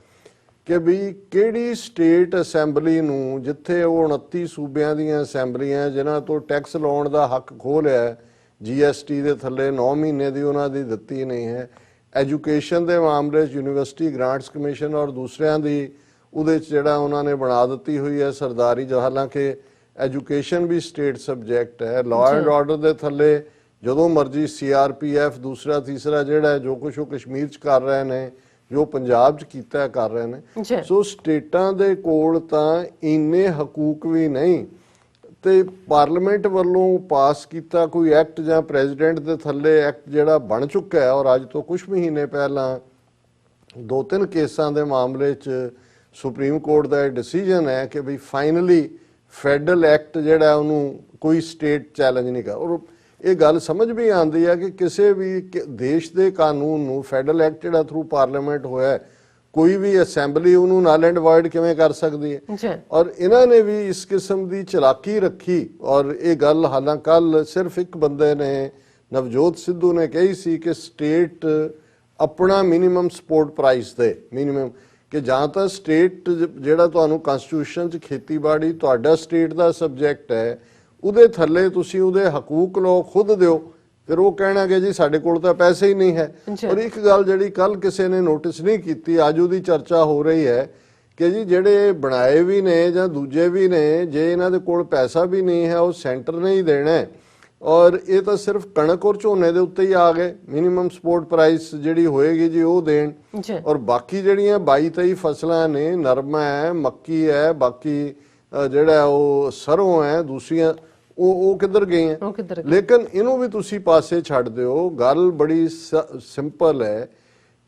ਕਿ ਵੀ ਕਿਹੜੀ ਸਟੇਟ ਅਸੈਂਬਲੀ ਨੂੰ, ਜਿੱਥੇ ਉਹ 29 ਸੂਬਿਆਂ ਦੀਆਂ ਅਸੈਂਬਲੀਆਂ ਜਿਨ੍ਹਾਂ ਤੋਂ ਟੈਕਸ ਲਾਉਣ ਦਾ ਹੱਕ ਖੋਹ ਲਿਆ, GST ਦੇ ਥੱਲੇ 9 ਮਹੀਨੇ ਦੀ ਉਹਨਾਂ ਦੀ ਦਿੱਤੀ ਨਹੀਂ ਹੈ, ਐਜੂਕੇਸ਼ਨ ਦੇ ਮਾਮਲੇ 'ਚ ਯੂਨੀਵਰਸਿਟੀ ਗ੍ਰਾਂਟਸ ਕਮਿਸ਼ਨ ਔਰ ਦੂਸਰਿਆਂ ਦੀ ਉਹਦੇ 'ਚ ਜਿਹੜਾ ਉਹਨਾਂ ਨੇ ਬਣਾ ਦਿੱਤੀ ਹੋਈ ਹੈ ਸਰਦਾਰੀ, ਜੋ ਹਾਲਾਂਕਿ ਐਜੂਕੇਸ਼ਨ ਵੀ ਸਟੇਟ ਸਬਜੈਕਟ ਹੈ। ਲਾਅ ਐਂਡ ਆਰਡਰ ਦੇ ਥੱਲੇ ਜਦੋਂ ਮਰਜ਼ੀ CRPF ਦੂਸਰਾ ਤੀਸਰਾ ਜਿਹੜਾ ਜੋ ਕੁਝ ਉਹ ਕਸ਼ਮੀਰ 'ਚ ਕਰ ਰਹੇ ਨੇ, ਜੋ ਪੰਜਾਬ 'ਚ ਕੀਤਾ ਕਰ ਰਹੇ ਨੇ। ਸੋ ਸਟੇਟਾਂ ਦੇ ਕੋਲ ਤਾਂ ਇੰਨੇ ਹਕੂਕ ਵੀ ਨਹੀਂ, ਤੇ ਪਾਰਲੀਮੈਂਟ ਵੱਲੋਂ ਪਾਸ ਕੀਤਾ ਕੋਈ ਐਕਟ ਜਾਂ ਪ੍ਰੈਜ਼ੀਡੈਂਟ ਦੇ ਥੱਲੇ ਐਕਟ ਜਿਹੜਾ ਬਣ ਚੁੱਕਾ ਹੈ ਔਰ ਅੱਜ ਤੋਂ ਕੁਝ ਮਹੀਨੇ ਪਹਿਲਾਂ 2-3 ਕੇਸਾਂ ਦੇ ਮਾਮਲੇ 'ਚ ਸੁਪਰੀਮ ਕੋਰਟ ਦਾ ਇਹ ਡਿਸੀਜਨ ਹੈ ਕਿ ਵੀ ਫਾਈਨਲੀ ਫੈਡਰਲ ਐਕਟ ਜਿਹੜਾ ਉਹਨੂੰ ਕੋਈ ਸਟੇਟ ਚੈਲੰਜ ਨਹੀਂ ਕਰ। ਔਰ ਇਹ ਗੱਲ ਸਮਝ ਵੀ ਆਉਂਦੀ ਹੈ ਕਿ ਕਿਸੇ ਵੀ ਦੇਸ਼ ਦੇ ਕਾਨੂੰਨ ਨੂੰ ਫੈਡਰਲ ਐਕਟ ਜਿਹੜਾ ਥਰੂ ਪਾਰਲੀਮੈਂਟ ਹੋਇਆ, ਕੋਈ ਵੀ ਅਸੈਂਬਲੀ ਉਹਨੂੰ ਨਲ ਐਂਡ ਵਾਇਡ ਕਿਵੇਂ ਕਰ ਸਕਦੀ ਹੈ। ਔਰ ਇਹਨਾਂ ਨੇ ਵੀ ਇਸ ਕਿਸਮ ਦੀ ਚਲਾਕੀ ਰੱਖੀ ਔਰ ਇਹ ਗੱਲ ਹਾਲਾਂ ਕੱਲ ਸਿਰਫ ਇੱਕ ਬੰਦੇ ਨੇ, ਨਵਜੋਤ ਸਿੱਧੂ ਨੇ ਕਹੀ ਸੀ ਕਿ ਸਟੇਟ ਆਪਣਾ ਮਿਨੀਮਮ ਸਪੋਰਟ ਪ੍ਰਾਈਸ ਦੇ ਮਿਨੀਮਮ, ਕਿ ਜਾਂ ਤਾਂ ਸਟੇਟ ਜਿਹੜਾ ਤੁਹਾਨੂੰ ਕਨਸਟੀਟਿਊਸ਼ਨ 'ਚ ਖੇਤੀਬਾੜੀ ਤੁਹਾਡਾ ਸਟੇਟ ਦਾ ਸਬਜੈਕਟ ਹੈ, ਉਹਦੇ ਥੱਲੇ ਤੁਸੀਂ ਉਹਦੇ ਹਕੂਕ ਲਓ, ਖੁਦ ਦਿਓ, ਫਿਰ ਉਹ ਕਹਿਣਾ ਕਿ ਜੀ ਸਾਡੇ ਕੋਲ ਤਾਂ ਪੈਸੇ ਹੀ ਨਹੀਂ ਹੈ। ਔਰ ਇੱਕ ਗੱਲ ਜਿਹੜੀ ਕੱਲ ਕਿਸੇ ਨੇ ਨੋਟਿਸ ਨਹੀਂ ਕੀਤੀ, ਅੱਜ ਉਹਦੀ ਚਰਚਾ ਹੋ ਰਹੀ ਹੈ ਕਿ ਜੀ ਜਿਹੜੇ ਬਣਾਏ ਵੀ ਨੇ ਜਾਂ ਦੂਜੇ ਵੀ ਨੇ, ਜੇ ਇਹਨਾਂ ਦੇ ਕੋਲ ਪੈਸਾ ਵੀ ਨਹੀਂ ਹੈ ਉਹ ਸੈਂਟਰ ਨੇ ਹੀ ਦੇਣਾ। ਔਰ ਇਹ ਤਾਂ ਸਿਰਫ ਕਣਕ ਔਰ ਝੋਨੇ ਦੇ ਉੱਤੇ ਹੀ ਆ ਗਏ, ਮਿਨੀਮਮ ਸਪੋਰਟ ਪ੍ਰਾਈਸ ਜਿਹੜੀ ਹੋਏਗੀ ਜੀ ਉਹ ਦੇਣ। ਔਰ ਬਾਕੀ ਜਿਹੜੀਆਂ 22-23 ਫਸਲਾਂ ਨੇ, ਨਰਮਾ ਹੈ, ਮੱਕੀ ਹੈ, ਬਾਕੀ ਜਿਹੜਾ ਉਹ ਸਰੋਂ ਹੈ, ਦੂਸਰੀਆਂ ਉਹ ਕਿੱਧਰ ਗਈਆਂ। ਲੇਕਿਨ ਇਹਨੂੰ ਵੀ ਤੁਸੀਂ ਪਾਸੇ ਛੱਡ ਦਿਓ। ਗੱਲ ਬੜੀ ਸਿੰਪਲ ਹੈ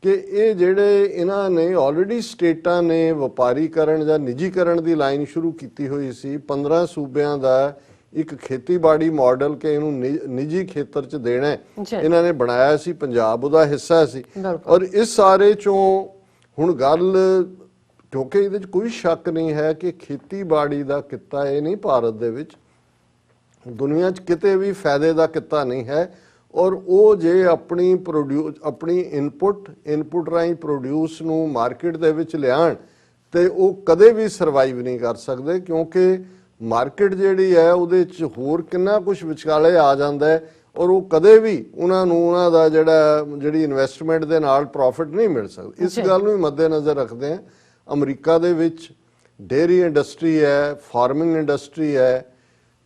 ਕਿ ਇਹ ਜਿਹੜੇ ਇਹਨਾਂ ਨੇ ਆਲਰੇਡੀ ਸਟੇਟਾਂ ਨੇ ਵਪਾਰੀਕਰਨ ਜਾਂ ਨਿੱਜੀਕਰਨ ਦੀ ਲਾਈਨ ਸ਼ੁਰੂ ਕੀਤੀ ਹੋਈ ਸੀ। 15 ਸੂਬਿਆਂ ਦਾ ਇੱਕ ਖੇਤੀਬਾੜੀ ਮਾਡਲ ਕਿ ਇਹਨੂੰ ਨਿੱਜੀ ਖੇਤਰ 'ਚ ਦੇਣਾ ਇਹਨਾਂ ਨੇ ਬਣਾਇਆ ਸੀ, ਪੰਜਾਬ ਉਹਦਾ ਹਿੱਸਾ ਸੀ। ਔਰ ਇਸ ਸਾਰੇ ਚੋਂ ਹੁਣ ਗੱਲ, ਕਿਉਂਕਿ ਇਹਦੇ 'ਚ ਕੋਈ ਸ਼ੱਕ ਨਹੀਂ ਹੈ ਕਿ ਖੇਤੀਬਾੜੀ ਦਾ ਕਿੱਤਾ ਇਹ ਨਹੀਂ ਭਾਰਤ ਦੇ ਵਿੱਚ, ਦੁਨੀਆ 'ਚ ਕਿਤੇ ਵੀ ਫਾਇਦੇ ਦਾ ਕਿੱਤਾ ਨਹੀਂ ਹੈ। ਔਰ ਉਹ ਜੇ ਆਪਣੀ ਇਨਪੁਟ ਰਾਹੀਂ ਪ੍ਰੋਡਿਊਸ ਨੂੰ ਮਾਰਕੀਟ ਦੇ ਵਿੱਚ ਲਿਆਉਣ ਤੇ ਉਹ ਕਦੇ ਵੀ ਸਰਵਾਈਵ ਨਹੀਂ ਕਰ ਸਕਦੇ, ਕਿਉਂਕਿ ਮਾਰਕੀਟ ਜਿਹੜੀ ਹੈ ਉਹਦੇ 'ਚ ਹੋਰ ਕਿੰਨਾ ਕੁਝ ਵਿਚਾਲੇ ਆ ਜਾਂਦਾ ਹੈ ਔਰ ਉਹ ਕਦੇ ਵੀ ਉਹਨਾਂ ਨੂੰ ਉਹਨਾਂ ਦਾ ਜਿਹੜੀ ਇਨਵੈਸਟਮੈਂਟ ਦੇ ਨਾਲ ਪ੍ਰੋਫਿਟ ਨਹੀਂ ਮਿਲ ਸਕਦਾ। ਇਸ ਗੱਲ ਨੂੰ ਮੱਦੇ ਨਜ਼ਰ ਰੱਖਦੇ ਹਾਂ, ਅਮਰੀਕਾ ਦੇ ਵਿੱਚ ਡੇਅਰੀ ਇੰਡਸਟਰੀ ਹੈ, ਫਾਰਮਿੰਗ ਇੰਡਸਟਰੀ ਹੈ,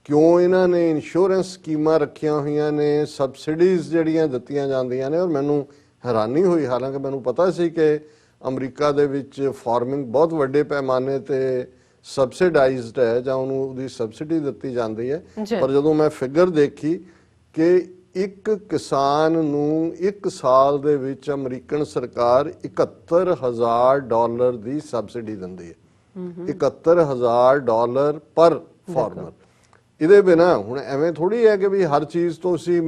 ਕਿਉਂ ਇਹਨਾਂ ਨੇ ਇੰਸ਼ੋਰੈਂਸ ਸਕੀਮਾਂ ਰੱਖੀਆਂ ਹੋਈਆਂ ਨੇ, ਸਬਸਿਡੀਜ਼ ਜਿਹੜੀਆਂ ਦਿੱਤੀਆਂ ਜਾਂਦੀਆਂ ਨੇ। ਔਰ ਮੈਨੂੰ ਹੈਰਾਨੀ ਹੋਈ, ਹਾਲਾਂਕਿ ਮੈਨੂੰ ਪਤਾ ਸੀ ਕਿ ਅਮਰੀਕਾ ਦੇ ਵਿੱਚ ਫਾਰਮਿੰਗ ਬਹੁਤ ਵੱਡੇ ਪੈਮਾਨੇ ਤੇ ਸਬਸਿਡਾਈਜ਼ਡ ਹੈ ਜਾਂ ਉਹਨੂੰ ਉਹਦੀ ਸਬਸਿਡੀ ਦਿੱਤੀ ਜਾਂਦੀ ਹੈ, ਪਰ ਜਦੋਂ ਮੈਂ ਫਿਗਰ ਦੇਖੀ ਕਿ ਇੱਕ ਕਿਸਾਨ ਨੂੰ 1 ਸਾਲ ਦੇ ਵਿੱਚ ਅਮਰੀਕਨ ਸਰਕਾਰ $71,000 ਦੀ ਸਬਸਿਡੀ ਦਿੰਦੀ ਹੈ। $71,000 ਪਰ ਫਾਰਮਰ। ਇਹਦੇ ਬਿਨਾ ਹੁਣ ਐਵੇਂ ਥੋੜੀ ਹੈ ਕਿ ਵੀ ਹਰ ਚੀਜ਼ ਤੋਂ ਅਸੀਂ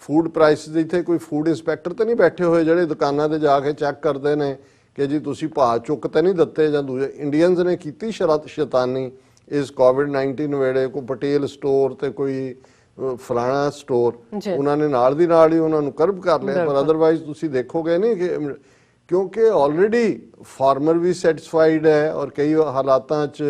ਫੂਡ ਪ੍ਰਾਈਸਿਸ, ਇੱਥੇ ਕੋਈ ਫੂਡ ਇੰਸਪੈਕਟਰ ਤਾਂ ਨਹੀਂ ਬੈਠੇ ਹੋਏ ਜਿਹੜੇ ਦੁਕਾਨਾਂ ਤੇ ਜਾ ਕੇ ਚੈੱਕ ਕਰਦੇ ਨੇ ਕਿ ਜੀ ਤੁਸੀਂ ਭਾਅ ਚੁੱਕ ਤਾਂ ਨਹੀਂ ਦਿੱਤੇ ਜਾਂ ਦੂਜੇ। ਇੰਡੀਅਨਸ ਨੇ ਕੀਤੀ ਸ਼ੈਤਾਨੀ ਇਸ ਕੋਵਿਡ-19 ਵੇਲੇ, ਕੋਈ ਪਟੇਲ ਸਟੋਰ ਤੇ ਕੋਈ ਫਲਾਣਾ ਸਟੋਰ ਜੀ। ਉਹਨਾਂ ਨੇ ਨਾਲ ਦੀ ਨਾਲ ਹੀ ਉਹਨਾਂ ਨੂੰ ਕਰਬ ਕਰ ਲਿਆ, ਪਰ ਅਦਰਵਾਈਜ਼ ਤੁਸੀਂ ਦੇਖੋਗੇ ਨਹੀਂ ਕਿ ਕਿਉਂਕਿ ਆਲਰੇਡੀ ਫਾਰਮਰ ਵੀ ਸੈਟੀਸਫਾਈਡ ਹੈ। ਔਰ ਕਈ ਹਾਲਾਤਾਂ 'ਚ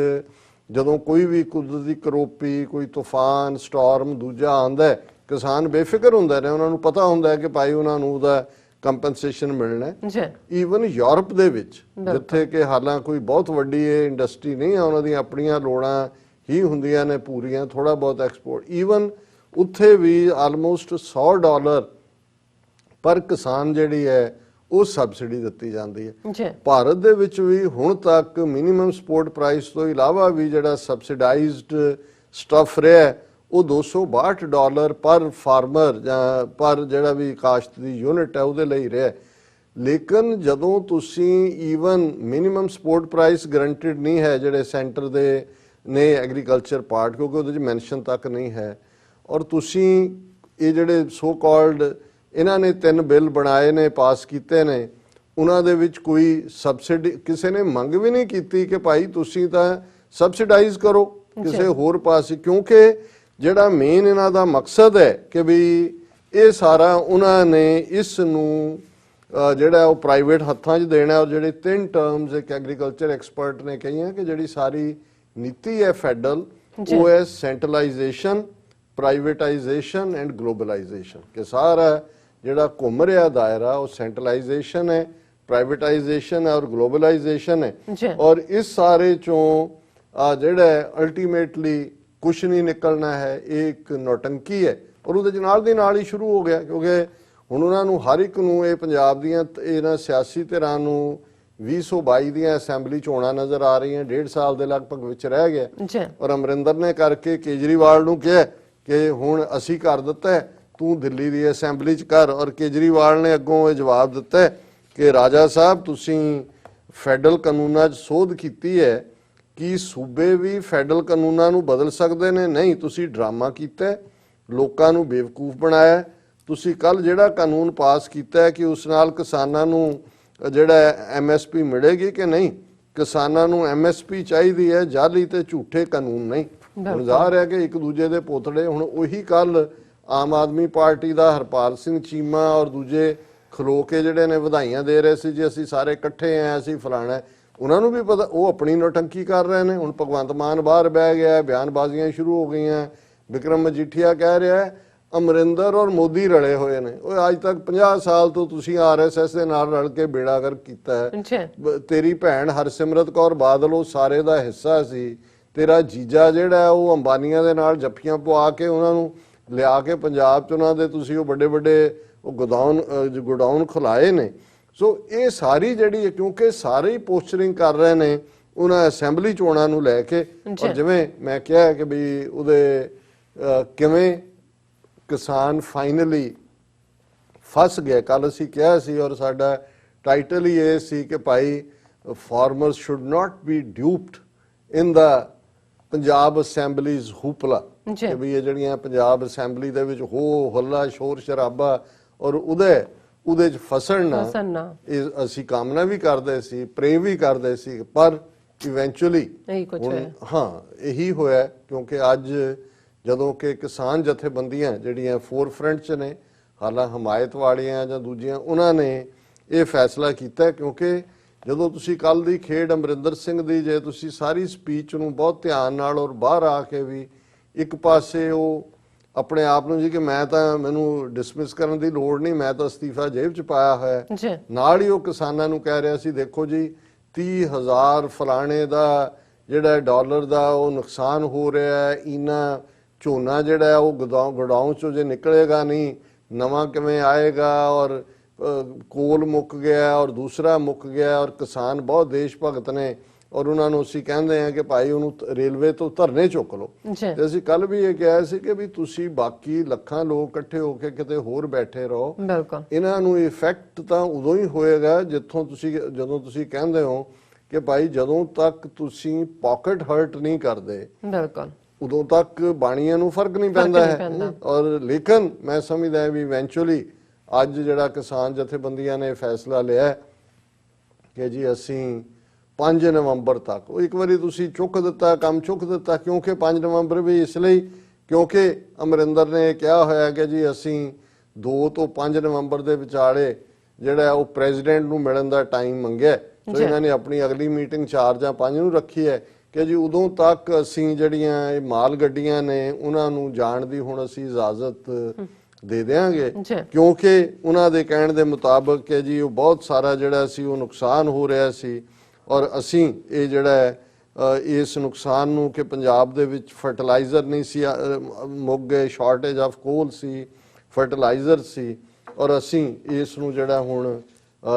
ਜਦੋਂ ਕੋਈ ਵੀ ਕੁਦਰਤੀ ਕਰੋਪੀ, ਕੋਈ ਤੂਫਾਨ, ਸਟਾਰਮ ਦੂਜਾ ਆਉਂਦਾ, ਕਿਸਾਨ ਬੇਫਿਕਰ ਹੁੰਦੇ ਨੇ, ਉਹਨਾਂ ਨੂੰ ਪਤਾ ਹੁੰਦਾ ਹੈ ਕਿ ਭਾਈ ਉਹਨਾਂ ਨੂੰ ਉਹਦਾ ਕੰਪਨਸੇਸ਼ਨ ਮਿਲਣਾ ਹੈ। ਈਵਨ ਯੂਰਪ ਦੇ ਵਿੱਚ ਜਿੱਥੇ ਕਿ ਹਾਲਾਂ ਕੋਈ ਬਹੁਤ ਵੱਡੀ ਇਹ ਇੰਡਸਟਰੀ ਨਹੀਂ ਹੈ, ਉਹਨਾਂ ਦੀਆਂ ਆਪਣੀਆਂ ਲੋੜਾਂ ਹੀ ਹੁੰਦੀਆਂ ਨੇ ਪੂਰੀਆਂ, ਥੋੜਾ ਬਹੁਤ ਐਕਸਪੋਰਟ, ਈਵਨ ਉੱਥੇ ਵੀ ਆਲਮੋਸਟ $100 ਪਰ ਕਿਸਾਨ ਜਿਹੜੀ ਹੈ ਉਹ ਸਬਸਿਡੀ ਦਿੱਤੀ ਜਾਂਦੀ ਹੈ। ਭਾਰਤ ਦੇ ਵਿੱਚ ਵੀ ਹੁਣ ਤੱਕ ਮਿਨੀਮਮ ਸਪੋਰਟ ਪ੍ਰਾਈਸ ਤੋਂ ਇਲਾਵਾ ਵੀ ਜਿਹੜਾ ਸਬਸਿਡਾਈਜ਼ਡ ਸਟਫ ਰਿਹਾ ਉਹ $262 ਪਰ ਫਾਰਮਰ ਜਾਂ ਪਰ ਜਿਹੜਾ ਵੀ ਕਾਸ਼ਤ ਦੀ ਯੂਨਿਟ ਹੈ ਉਹਦੇ ਲਈ ਰਿਹਾ। ਲੇਕਿਨ ਜਦੋਂ ਤੁਸੀਂ even minimum support price guaranteed ਨਹੀਂ ਹੈ ਜਿਹੜੇ ਸੈਂਟਰ ਦੇ ਨੇ ਐਗਰੀਕਲਚਰ ਪਾਰਟ, ਕਿਉਂਕਿ ਉਹਦੇ 'ਚ ਮੈਂਸ਼ਨ ਤੱਕ ਨਹੀਂ ਹੈ, ਔਰ ਤੁਸੀਂ ਇਹ ਜਿਹੜੇ ਸੋ ਕਾਲਡ ਇਹਨਾਂ ਨੇ 3 ਬਿੱਲ ਬਣਾਏ ਨੇ, ਪਾਸ ਕੀਤੇ ਨੇ, ਉਹਨਾਂ ਦੇ ਵਿੱਚ ਕੋਈ ਸਬਸਿਡੀ ਕਿਸੇ ਨੇ ਮੰਗ ਵੀ ਨਹੀਂ ਕੀਤੀ ਕਿ ਭਾਈ ਤੁਸੀਂ ਤਾਂ ਸਬਸਿਡਾਈਜ਼ ਕਰੋ ਕਿਸੇ ਹੋਰ ਪਾਸੇ, ਕਿਉਂਕਿ ਜਿਹੜਾ ਮੇਨ ਇਹਨਾਂ ਦਾ ਮਕਸਦ ਹੈ ਕਿ ਵੀ ਇਹ ਸਾਰਾ ਉਹਨਾਂ ਨੇ ਇਸ ਨੂੰ ਜਿਹੜਾ ਉਹ ਪ੍ਰਾਈਵੇਟ ਹੱਥਾਂ 'ਚ ਦੇਣਾ। ਔਰ ਜਿਹੜੇ 3 ਟਰਮਸ ਇੱਕ ਐਗਰੀਕਲਚਰ ਐਕਸਪਰਟ ਨੇ ਕਹੀਆਂ ਕਿ ਜਿਹੜੀ ਸਾਰੀ ਨੀਤੀ ਹੈ ਫੈਡਰਲ, ਉਹ ਹੈ ਸੈਂਟਰਲਾਈਜੇਸ਼ਨ, ਪ੍ਰਾਈਵੇਟਾਈਜੇਸ਼ਨ ਐਂਡ ਗਲੋਬਲਾਈਜੇਸ਼ਨ, ਕਿ ਸਾਰਾ ਜਿਹੜਾ ਘੁੰਮ ਰਿਹਾ ਦਾਇਰਾ ਉਹ ਸੈਂਟਰਲਾਈਜੇਸ਼ਨ ਹੈ, ਪ੍ਰਾਈਵੇਟਾਈਜੇਸ਼ਨ ਹੈ ਔਰ ਗਲੋਬਲਾਈਜੇਸ਼ਨ ਹੈ। ਔਰ ਇਸ ਸਾਰੇ ਚੋਂ ਜਿਹੜਾ ਅਲਟੀਮੇਟਲੀ ਕੁਛ ਨਹੀਂ ਨਿਕਲਣਾ ਹੈ, ਇਹ ਇੱਕ ਨੌਟੰਕੀ ਹੈ। ਔਰ ਉਹਦੇ 'ਚ ਨਾਲ ਦੀ ਨਾਲ ਹੀ ਸ਼ੁਰੂ ਹੋ ਗਿਆ, ਕਿਉਂਕਿ ਹੁਣ ਉਹਨਾਂ ਨੂੰ ਹਰ ਇੱਕ ਨੂੰ ਇਹ ਪੰਜਾਬ ਦੀਆਂ ਇਹਨਾਂ ਸਿਆਸੀ ਧਿਰਾਂ ਨੂੰ 2022 ਦੀਆਂ ਅਸੈਂਬਲੀ ਚੋਣਾਂ ਨਜ਼ਰ ਆ ਰਹੀਆਂ, 1.5 ਸਾਲ ਦੇ ਲਗਭਗ ਵਿੱਚ ਰਹਿ ਗਿਆ। ਔਰ ਅਮਰਿੰਦਰ ਨੇ ਕਰਕੇ ਕੇਜਰੀਵਾਲ ਨੂੰ ਕਿਹਾ ਕਿ ਹੁਣ ਅਸੀਂ ਕਰ ਦਿੱਤਾ, ਤੂੰ ਦਿੱਲੀ ਦੀ ਅਸੈਂਬਲੀ 'ਚ ਕਰ। ਔਰ ਕੇਜਰੀਵਾਲ ਨੇ ਅੱਗੋਂ ਇਹ ਜਵਾਬ ਦਿੱਤਾ ਕਿ ਰਾਜਾ ਸਾਹਿਬ ਤੁਸੀਂ ਫੈਡਰਲ ਕਾਨੂੰਨਾਂ 'ਚ ਸੋਧ ਕੀਤੀ ਹੈ, ਕੀ ਸੂਬੇ ਵੀ ਫੈਡਰਲ ਕਾਨੂੰਨਾਂ ਨੂੰ ਬਦਲ ਸਕਦੇ ਨੇ? ਨਹੀਂ, ਤੁਸੀਂ ਡਰਾਮਾ ਕੀਤਾ, ਲੋਕਾਂ ਨੂੰ ਬੇਵਕੂਫ ਬਣਾਇਆ। ਤੁਸੀਂ ਕੱਲ ਜਿਹੜਾ ਕਾਨੂੰਨ ਪਾਸ ਕੀਤਾ ਹੈ ਕਿ ਉਸ ਨਾਲ ਕਿਸਾਨਾਂ ਨੂੰ ਜਿਹੜਾ MSP ਮਿਲੇਗੀ ਕਿ ਨਹੀਂ, ਕਿਸਾਨਾਂ ਨੂੰ MSP ਚਾਹੀਦੀ ਹੈ, ਜਾਲੀ ਤੇ ਝੂਠੇ ਕਾਨੂੰਨ ਨਹੀਂ। ਹੁਣ ਜ਼ਾਹਰ ਹੈ ਕਿ ਇੱਕ ਦੂਜੇ ਦੇ ਪੋਤੜੇ। ਹੁਣ ਉਹੀ ਕੱਲ ਆਮ ਆਦਮੀ ਪਾਰਟੀ ਦਾ ਹਰਪਾਲ ਸਿੰਘ ਚੀਮਾ ਔਰ ਦੂਜੇ ਖਲੋ ਕੇ ਜਿਹੜੇ ਨੇ ਵਧਾਈਆਂ ਦੇ ਰਹੇ ਸੀ, ਜੀ ਅਸੀਂ ਸਾਰੇ ਇਕੱਠੇ ਆਂ, ਅਸੀਂ ਫਲਾਣਾ। ਉਹਨਾਂ ਨੂੰ ਵੀ ਪਤਾ ਉਹ ਆਪਣੀ ਨੌਟੰਕੀ ਕਰ ਰਹੇ ਨੇ। ਹੁਣ ਭਗਵੰਤ ਮਾਨ ਬਾਹਰ ਬਹਿ ਗਿਆ, ਬਿਆਨਬਾਜ਼ੀਆਂ ਸ਼ੁਰੂ ਹੋ ਗਈਆਂ। ਵਿਕਰਮ ਮਜੀਠੀਆ ਕਹਿ ਰਿਹਾ ਅਮਰਿੰਦਰ ਔਰ ਮੋਦੀ ਰਲੇ ਹੋਏ ਨੇ। ਉਹ ਅੱਜ ਤੱਕ 50 ਸਾਲ ਤੋਂ ਤੁਸੀਂ RSS ਦੇ ਨਾਲ ਰਲ ਕੇ ਬੇੜਾਗਰ ਕੀਤਾ ਹੈ। ਤੇਰੀ ਭੈਣ ਹਰਸਿਮਰਤ ਕੌਰ ਬਾਦਲ ਉਹ ਸਾਰੇ ਦਾ ਹਿੱਸਾ ਸੀ। ਤੇਰਾ ਜੀਜਾ ਜਿਹੜਾ ਉਹ ਅੰਬਾਨੀਆਂ ਦੇ ਨਾਲ ਜੱਫੀਆਂ ਪਵਾ ਕੇ ਉਹਨਾਂ ਨੂੰ ਲਿਆ ਕੇ ਪੰਜਾਬ 'ਚ ਉਹਨਾਂ ਦੇ ਤੁਸੀਂ ਉਹ ਵੱਡੇ ਵੱਡੇ ਉਹ ਗੋਡਾਊਨ ਖੁਲਾਏ ਨੇ। ਸੋ ਇਹ ਸਾਰੀ ਜਿਹੜੀ, ਕਿਉਂਕਿ ਸਾਰੇ ਹੀ ਪੋਸਚਰਿੰਗ ਕਰ ਰਹੇ ਨੇ ਉਹਨਾਂ ਅਸੈਂਬਲੀ ਚੋਣਾਂ ਨੂੰ ਲੈ ਕੇ। ਔਰ ਜਿਵੇਂ ਮੈਂ ਕਿਹਾ ਕਿ ਵੀ ਉਹਦੇ ਕਿਵੇਂ ਕਿਸਾਨ ਫਾਈਨਲੀ ਫਸ ਗਏ। ਕੱਲ ਅਸੀਂ ਕਿਹਾ ਸੀ ਔਰ ਸਾਡਾ ਟਾਈਟਲ ਹੀ ਇਹ ਸੀ ਕਿ ਭਾਈ ਫਾਰਮਰਸ ਸ਼ੁੱਡ ਨਾਟ ਬੀ ਡਿਊਪਡ ਇਨ ਦਾ ਪੰਜਾਬ ਅਸੈਂਬਲੀਜ਼ ਹੂਪਲਾ, ਕਿ ਵੀ ਇਹ ਜਿਹੜੀਆਂ ਪੰਜਾਬ ਅਸੈਂਬਲੀ ਦੇ ਵਿੱਚ ਹੋ ਹੱਲਾ ਸ਼ੋਰ ਸ਼ਰਾਬਾ ਔਰ ਉਹਦੇ 'ਚ ਫਸਣ ਨਾ, ਇਹ ਅਸੀਂ ਕਾਮਨਾ ਵੀ ਕਰਦੇ ਸੀ, ਪ੍ਰੇ ਵੀ ਕਰਦੇ ਸੀ, ਪਰ ਇਵੈਂਚੁਅਲੀ ਹਾਂ ਇਹੀ ਹੋਇਆ। ਕਿਉਂਕਿ ਅੱਜ ਜਦੋਂ ਕਿ ਕਿਸਾਨ ਜਥੇਬੰਦੀਆਂ ਜਿਹੜੀਆਂ ਫੋਰਫਰੰਟ 'ਚ ਨੇ, ਹਾਲਾਂ ਹਮਾਇਤ ਵਾਲੀਆਂ ਜਾਂ ਦੂਜੀਆਂ, ਉਹਨਾਂ ਨੇ ਇਹ ਫੈਸਲਾ ਕੀਤਾ। ਕਿਉਂਕਿ ਜਦੋਂ ਤੁਸੀਂ ਕੱਲ ਦੀ ਖੇਡ ਅਮਰਿੰਦਰ ਸਿੰਘ ਦੀ ਜੇ ਤੁਸੀਂ ਸਾਰੀ ਸਪੀਚ ਨੂੰ ਬਹੁਤ ਧਿਆਨ ਨਾਲ ਔਰ ਬਾਹਰ ਆ ਕੇ ਵੀ ਇੱਕ ਪਾਸੇ ਉਹ ਆਪਣੇ ਆਪ ਨੂੰ ਜੀ ਕਿ ਮੈਂ ਤਾਂ ਮੈਨੂੰ ਡਿਸਮਿਸ ਕਰਨ ਦੀ ਲੋੜ ਨਹੀਂ, ਮੈਂ ਤਾਂ ਅਸਤੀਫਾ ਜੇਬ 'ਚ ਪਾਇਆ ਹੋਇਆ, ਨਾਲ ਹੀ ਉਹ ਕਿਸਾਨਾਂ ਨੂੰ ਕਹਿ ਰਿਹਾ ਸੀ ਦੇਖੋ ਜੀ 30,000 ਫਲਾਣੇ ਦਾ ਜਿਹੜਾ ਡਾਲਰ ਦਾ ਉਹ ਨੁਕਸਾਨ ਹੋ ਰਿਹਾ ਹੈ, ਇਨਾ ਝੋਨਾ ਜਿਹੜਾ ਉਹ ਗੋਡਾਊਨ 'ਚੋਂ ਜੇ ਨਿਕਲੇਗਾ ਨਹੀਂ ਨਵਾਂ ਕਿਵੇਂ ਆਏਗਾ, ਔਰ ਕੋਲ ਮੁੱਕ ਗਿਆ ਔਰ ਦੂਸਰਾ ਮੁੱਕ ਗਿਆ, ਔਰ ਕਿਸਾਨ ਬਹੁਤ ਦੇਸ਼ ਭਗਤ ਨੇ ਔਰ ਉਹਨਾਂ ਨੂੰ ਅਸੀਂ ਕਹਿੰਦੇ ਆ ਕਿ ਭਾਈ ਉਹਨੂੰ ਰੇਲਵੇ ਤੋਂ ਧਰਨੇ ਚੁੱਕ ਲਓ। ਤੇ ਅਸੀਂ ਕੱਲ ਵੀ ਇਹ ਕਿਹਾ ਸੀ ਕਿ ਵੀ ਤੁਸੀਂ ਬਾਕੀ ਲੱਖਾਂ ਲੋਕ ਇਕੱਠੇ ਹੋ ਕੇ ਕਿਤੇ ਹੋਰ ਬੈਠੇ ਰਹੋ, ਇਹਨਾਂ ਨੂੰ ਇਫੈਕਟ ਤਾਂ ਉਦੋਂ ਹੀ ਹੋਏਗਾ ਜਦੋਂ ਤੁਸੀਂ ਕਹਿੰਦੇ ਹੋ ਕਿ ਭਾਈ ਜਦੋਂ ਤੱਕ ਤੁਸੀਂ ਪਾਕਟ ਹਰਟ ਨਹੀਂ ਕਰਦੇ ਉਦੋਂ ਤੱਕ ਬਾਣੀਆਂ ਨੂੰ ਫਰਕ ਨਹੀਂ ਪੈਂਦਾ ਹੈ। ਔਰ ਲੇਕਿਨ ਮੈਂ ਸਮਝਦਾ ਵੀ ਇਵੈਂਚੁਅਲੀ ਅੱਜ ਜਿਹੜਾ ਕਿਸਾਨ ਜਥੇਬੰਦੀਆਂ ਨੇ ਫੈਸਲਾ ਲਿਆ ਕਿ ਜੀ ਅਸੀਂ 5 ਨਵੰਬਰ ਤੱਕ, ਉਹ ਇੱਕ ਵਾਰੀ ਤੁਸੀਂ ਚੁੱਕ ਦਿੱਤਾ, ਕੰਮ ਚੁੱਕ ਦਿੱਤਾ, ਕਿਉਂਕਿ 5 ਨਵੰਬਰ ਵੀ ਇਸ ਲਈ ਕਿਉਂਕਿ ਅਮਰਿੰਦਰ ਨੇ ਕਿਹਾ ਹੋਇਆ ਕਿ ਜੀ ਅਸੀਂ 2 ਤੋਂ 5 ਨਵੰਬਰ ਦੇ ਵਿਚਾਲੇ ਜਿਹੜਾ ਉਹ ਪ੍ਰੈਜ਼ੀਡੈਂਟ ਨੂੰ ਮਿਲਣ ਦਾ ਟਾਈਮ ਮੰਗਿਆ। ਸੋ ਇਹਨਾਂ ਨੇ ਆਪਣੀ ਅਗਲੀ ਮੀਟਿੰਗ 4 ਜਾਂ 5 ਨੂੰ ਰੱਖੀ ਹੈ ਕਿ ਜੀ ਉਦੋਂ ਤੱਕ ਅਸੀਂ ਜਿਹੜੀਆਂ ਇਹ ਮਾਲ ਗੱਡੀਆਂ ਨੇ ਉਹਨਾਂ ਨੂੰ ਜਾਣ ਦੀ ਹੁਣ ਅਸੀਂ ਇਜਾਜ਼ਤ ਦੇ ਦੇਵਾਂਗੇ, ਕਿਉਂਕਿ ਉਹਨਾਂ ਦੇ ਕਹਿਣ ਦੇ ਮੁਤਾਬਕ ਕਿ ਜੀ ਉਹ ਬਹੁਤ ਸਾਰਾ ਜਿਹੜਾ ਸੀ ਉਹ ਨੁਕਸਾਨ ਹੋ ਰਿਹਾ ਸੀ ਔਰ ਅਸੀਂ ਇਹ ਜਿਹੜਾ ਹੈ ਇਸ ਨੁਕਸਾਨ ਨੂੰ ਕਿ ਪੰਜਾਬ ਦੇ ਵਿੱਚ ਫਰਟੀਲਾਈਜ਼ਰ ਨਹੀਂ ਸੀ ਮੁੱਕ ਗਏ, ਸ਼ਾਰਟੇਜ ਆਫ ਕੋਲ ਸੀ, ਫਰਟੀਲਾਈਜ਼ਰ ਸੀ ਔਰ ਅਸੀਂ ਇਸ ਨੂੰ ਜਿਹੜਾ ਹੁਣ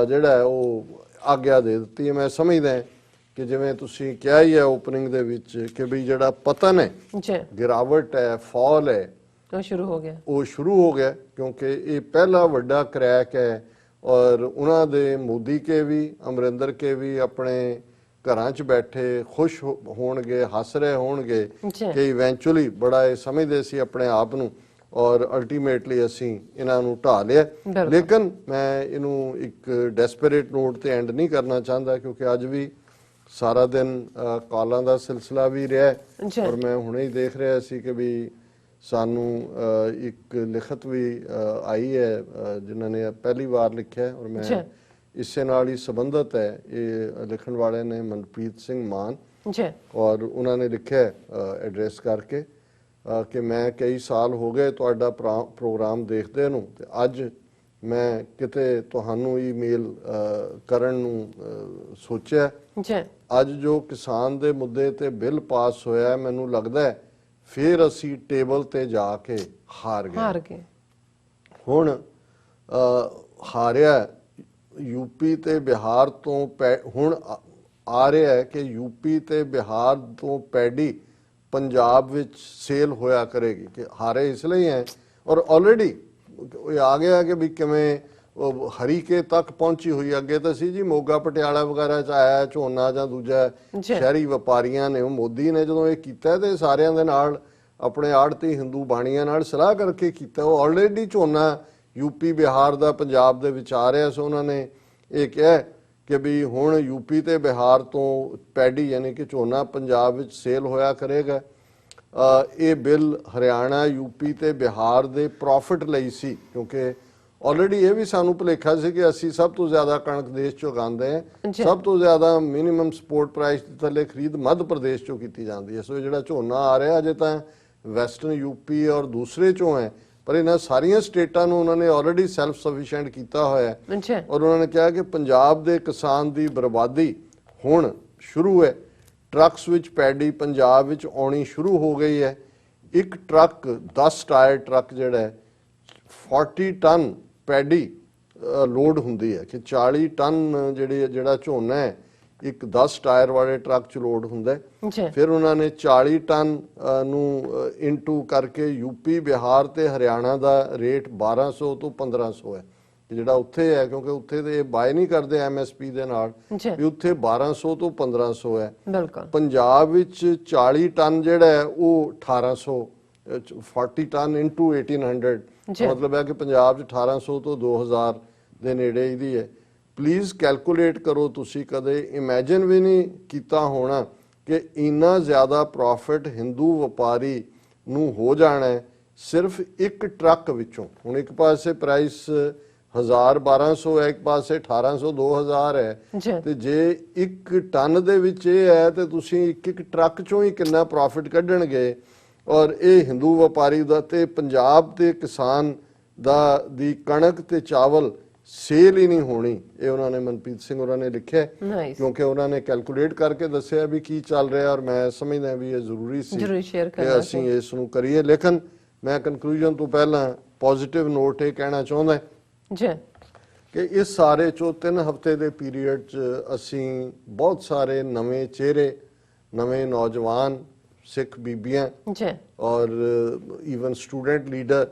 ਜਿਹੜਾ ਹੈ ਉਹ ਆਗਿਆ ਦੇ ਦਿੱਤੀ ਹੈ। ਮੈਂ ਸਮਝਦਾ ਕਿ ਜਿਵੇਂ ਤੁਸੀਂ ਕਿਹਾ ਹੀ ਹੈ ਓਪਨਿੰਗ ਦੇ ਵਿੱਚ ਕਿ ਵੀ ਜਿਹੜਾ ਪਤਨ ਹੈ, ਗਿਰਾਵਟ ਹੈ, ਫਾਲ ਹੈ, ਉਹ ਸ਼ੁਰੂ ਹੋ ਗਿਆ ਕਿਉਂਕਿ ਇਹ ਪਹਿਲਾ ਵੱਡਾ ਕਰੈਕ ਹੈ ਔਰ ਉਹਨਾਂ ਦੇ ਮੋਦੀ ਕੇ ਵੀ ਅਮਰਿੰਦਰ ਕੇ ਵੀ ਆਪਣੇ ਘਰਾਂ 'ਚ ਬੈਠੇ ਖੁਸ਼ ਹੋਣਗੇ, ਹੱਸ ਰਹੇ ਹੋਣਗੇ ਕਿ ਇਵੈਂਚੁਅਲੀ ਬੜਾ ਇਹ ਸਮਝਦੇ ਸੀ ਆਪਣੇ ਆਪ ਨੂੰ ਔਰ ਅਲਟੀਮੇਟਲੀ ਅਸੀਂ ਇਹਨਾਂ ਨੂੰ ਢਾ ਲਿਆ। ਲੇਕਿਨ ਮੈਂ ਇਹਨੂੰ ਇੱਕ ਡੈਸਪਰੇਟ ਨੋਟ ਤੇ ਐਂਡ ਨਹੀਂ ਕਰਨਾ ਚਾਹੁੰਦਾ ਕਿਉਂਕਿ ਅੱਜ ਵੀ ਸਾਰਾ ਦਿਨ ਕਾਲਾਂ ਦਾ ਸਿਲਸਿਲਾ ਵੀ ਰਿਹਾ ਔਰ ਮੈਂ ਹੁਣੇ ਹੀ ਦੇਖ ਰਿਹਾ ਸੀ ਕਿ ਵੀ ਸਾਨੂੰ ਇੱਕ ਲਿਖਤ ਵੀ ਆਈ ਹੈ ਜਿਨ੍ਹਾਂ ਨੇ ਪਹਿਲੀ ਵਾਰ ਲਿਖਿਆ ਔਰ ਮੈਂ ਇਸੇ ਨਾਲ ਹੀ ਸੰਬੰਧਿਤ ਹੈ। ਇਹ ਲਿਖਣ ਵਾਲੇ ਨੇ ਮਨਪ੍ਰੀਤ ਸਿੰਘ ਮਾਨ ਔਰ ਉਹਨਾਂ ਨੇ ਲਿਖਿਆ ਐਡਰੈਸ ਕਰਕੇ ਕਿ ਮੈਂ ਕਈ ਸਾਲ ਹੋ ਗਏ ਤੁਹਾਡਾ ਪ੍ਰੋਗਰਾਮ ਦੇਖਦੇ ਨੂੰ ਤੇ ਅੱਜ ਮੈਂ ਕਿਤੇ ਤੁਹਾਨੂੰ ਈਮੇਲ ਕਰਨ ਨੂੰ ਸੋਚਿਆ। ਅੱਜ ਜੋ ਕਿਸਾਨ ਦੇ ਮੁੱਦੇ ਤੇ ਬਿੱਲ ਪਾਸ ਹੋਇਆ ਮੈਨੂੰ ਲੱਗਦਾ ਹੈ ਫਿਰ ਅਸੀਂ ਟੇਬਲ ਤੇ ਜਾ ਕੇ ਹਾਰ ਗਏ। ਹੁਣ ਹਾਰਿਆ ਯੂਪੀ ਤੇ ਬਿਹਾਰ ਤੋਂ ਹੁਣ ਆ ਰਿਹਾ ਹੈ ਕਿ ਯੂਪੀ ਤੇ ਬਿਹਾਰ ਤੋਂ ਪੈਡੀ ਪੰਜਾਬ ਵਿੱਚ ਸੇਲ ਹੋਇਆ ਕਰੇਗੀ ਕਿ ਹਾਰੇ ਇਸ ਲਈ ਹੈ ਔਰ ਆਲਰੇਡੀ ਆ ਗਿਆ ਕਿ ਵੀ ਕਿਵੇਂ ਹਰੀਕੇ ਤੱਕ ਪਹੁੰਚੀ ਹੋਈ। ਅੱਗੇ ਤਾਂ ਸੀ ਜੀ ਮੋਗਾ ਪਟਿਆਲਾ ਵਗੈਰਾ ਚ ਆਇਆ ਝੋਨਾ ਜਾਂ ਦੂਜਾ ਸ਼ਹਿਰੀ ਵਪਾਰੀਆਂ ਨੇ, ਮੋਦੀ ਨੇ ਜਦੋਂ ਇਹ ਕੀਤਾ ਤੇ ਸਾਰਿਆਂ ਦੇ ਨਾਲ ਆਪਣੇ ਆੜਤੀ ਹਿੰਦੂ ਬਾਣੀਆਂ ਨਾਲ ਸਲਾਹ ਕਰਕੇ ਕੀਤਾ। ਉਹ ਆਲਰੇਡੀ ਝੋਨਾ ਯੂਪੀ ਬਿਹਾਰ ਦਾ ਪੰਜਾਬ ਦੇ ਵਿੱਚ ਆ ਰਿਹਾ। ਸੋ ਉਹਨਾਂ ਨੇ ਇਹ ਕਿਹਾ ਕਿ ਵੀ ਹੁਣ ਯੂਪੀ ਤੇ ਬਿਹਾਰ ਤੋਂ ਪੈਡੀ ਯਾਨੀ ਕਿ ਝੋਨਾ ਪੰਜਾਬ ਵਿੱਚ ਸੇਲ ਹੋਇਆ ਕਰੇਗਾ। ਇਹ ਬਿੱਲ ਹਰਿਆਣਾ, ਯੂਪੀ ਤੇ ਬਿਹਾਰ ਦੇ ਪ੍ਰੋਫਿਟ ਲਈ ਸੀ ਕਿਉਂਕਿ ਆਲਰੇਡੀ ਇਹ ਵੀ ਸਾਨੂੰ ਭੁਲੇਖਾ ਸੀ ਕਿ ਅਸੀਂ ਸਭ ਤੋਂ ਜ਼ਿਆਦਾ ਕਣਕ ਦੇਸ਼ ਚੋਂ ਉਗਾਉਂਦੇ ਹਾਂ, ਸਭ ਤੋਂ ਜ਼ਿਆਦਾ ਮਿਨੀਮਮ ਸਪੋਰਟ ਪ੍ਰਾਈਸ ਦੇ ਥੱਲੇ ਖਰੀਦ ਮੱਧ ਪ੍ਰਦੇਸ਼ ਚੋਂ ਕੀਤੀ ਜਾਂਦੀ ਹੈ। ਸੋ ਜਿਹੜਾ ਝੋਨਾ ਆ ਰਿਹਾ ਅਜੇ ਤਾਂ ਵੈਸਟਰਨ ਯੂਪੀ ਔਰ ਦੂਸਰੇ ਚੋਂ ਹੈ ਪਰ ਇਹਨਾਂ ਸਾਰੀਆਂ ਸਟੇਟਾਂ ਨੂੰ ਉਹਨਾਂ ਨੇ ਆਲਰੇਡੀ ਸੈਲਫ ਸਫੀਸ਼ੀਐਂਟ ਕੀਤਾ ਹੋਇਆ ਹੈ ਔਰ ਉਹਨਾਂ ਨੇ ਕਿਹਾ ਕਿ ਪੰਜਾਬ ਦੇ ਕਿਸਾਨ ਦੀ ਬਰਬਾਦੀ ਹੁਣ ਸ਼ੁਰੂ ਹੈ। ਟਰੱਕਸ ਵਿੱਚ ਪੈਡੀ ਪੰਜਾਬ ਵਿੱਚ ਆਉਣੀ ਸ਼ੁਰੂ ਹੋ ਗਈ ਹੈ। ਇੱਕ ਟਰੱਕ 10 ਟਾਇਰ ਟਰੱਕ ਜਿਹੜਾ ਹੈ 40 ਟਨ ਪੈਡੀ ਲੋਡ ਹੁੰਦੀ ਹੈ ਕਿ 40 ਟਨ ਜਿਹੜਾ ਝੋਨਾ ਹੈ ਇੱਕ 10 ਟਾਇਰ ਵਾਲੇ ਟਰੱਕ 'ਚ ਲੋਡ ਹੁੰਦਾ ਹੈ। ਫਿਰ ਉਹਨਾਂ ਨੇ 40 ਟਨ ਨੂੰ ਇਨਟੂ ਕਰਕੇ ਯੂਪੀ ਬਿਹਾਰ ਤੇ ਹਰਿਆਣਾ ਦਾ ਰੇਟ 1200 ਤੋਂ 1500 ਹੈ ਜਿਹੜਾ ਉੱਥੇ ਹੈ ਕਿਉਂਕਿ ਉੱਥੇ ਤੇ ਬਾਏ ਨਹੀਂ ਕਰਦੇ ਐਮਐਸਪੀ ਦੇ ਨਾਲ ਵੀ ਉੱਥੇ 1200 ਤੋਂ 1500 ਹੈ। ਪੰਜਾਬ ਵਿੱਚ 40 ਟਨ ਜਿਹੜਾ ਹੈ ਉਹ 1800 40 ਟਨ ਇਨਟੂ 1800 ਮਤਲਬ ਹੈ ਕਿ ਪੰਜਾਬ 'ਚ 1800 ਤੋਂ 2000 ਦੇ ਨੇੜੇ ਇਹਦੀ ਹੈ। ਪਲੀਜ਼ ਕੈਲਕੂਲੇਟ ਕਰੋ ਤੁਸੀਂ ਕਦੇ ਇਮੇਜਿਨ ਵੀ ਨਹੀਂ ਕੀਤਾ ਹੋਣਾ ਕਿ ਇੰਨਾ ਜ਼ਿਆਦਾ ਪ੍ਰੋਫਿਟ ਹਿੰਦੂ ਵਪਾਰੀ ਨੂੰ ਹੋ ਜਾਣਾ ਹੈ ਸਿਰਫ ਇੱਕ ਟਰੱਕ ਵਿੱਚੋਂ। ਹੁਣ ਇੱਕ ਪਾਸੇ ਪ੍ਰਾਈਸ 1200 ਹੈ, ਇੱਕ ਪਾਸੇ 1800 2000 ਹੈ ਤੇ ਜੇ ਇੱਕ ਟਨ ਦੇ ਵਿੱਚ ਇਹ ਹੈ ਤੇ ਤੁਸੀਂ ਇੱਕ ਟਰੱਕ ਚੋਂ ਹੀ ਕਿੰਨਾ ਪ੍ਰੋਫਿਟ ਕੱਢਣਗੇ। ਔਰ ਇਹ ਹਿੰਦੂ ਵਪਾਰੀ ਦਾ ਤੇ ਪੰਜਾਬ ਦੇ ਕਿਸਾਨ ਦੀ ਕਣਕ ਤੇ ਚਾਵਲ ਸੇਲ ਹੀ ਨਹੀਂ ਹੋਣੀ। ਇਹ ਉਹਨਾਂ ਨੇ ਮਨਪ੍ਰੀਤ ਸਿੰਘ ਉਹਨਾਂ ਨੇ ਲਿਖਿਆ ਕਿਉਂਕਿ ਉਹਨਾਂ ਨੇ ਕੈਲਕੂਲੇਟ ਕਰਕੇ ਦੱਸਿਆ ਵੀ ਕੀ ਚੱਲ ਰਿਹਾ ਔਰ ਮੈਂ ਸਮਝਦਾ ਵੀ ਇਹ ਜ਼ਰੂਰੀ ਸੀ ਕਿ ਅਸੀਂ ਇਸ ਨੂੰ ਕਰੀਏ। ਲੇਕਿਨ ਮੈਂ ਕਨਕਲੂਜਨ ਤੋਂ ਪਹਿਲਾਂ ਪੋਜ਼ਿਟਿਵ ਨੋਟ ਇਹ ਕਹਿਣਾ ਚਾਹੁੰਦਾ ਕਿ ਇਸ ਸਾਰੇ ਚੋਂ 3 ਹਫ਼ਤੇ ਦੇ ਪੀਰੀਅਡ 'ਚ ਅਸੀਂ ਬਹੁਤ ਸਾਰੇ ਨਵੇਂ ਚਿਹਰੇ, ਨਵੇਂ ਨੌਜਵਾਨ ਸਿੱਖ ਬੀਬੀਆਂ ਔਰ ਈਵਨ ਸਟੂਡੈਂਟ ਲੀਡਰ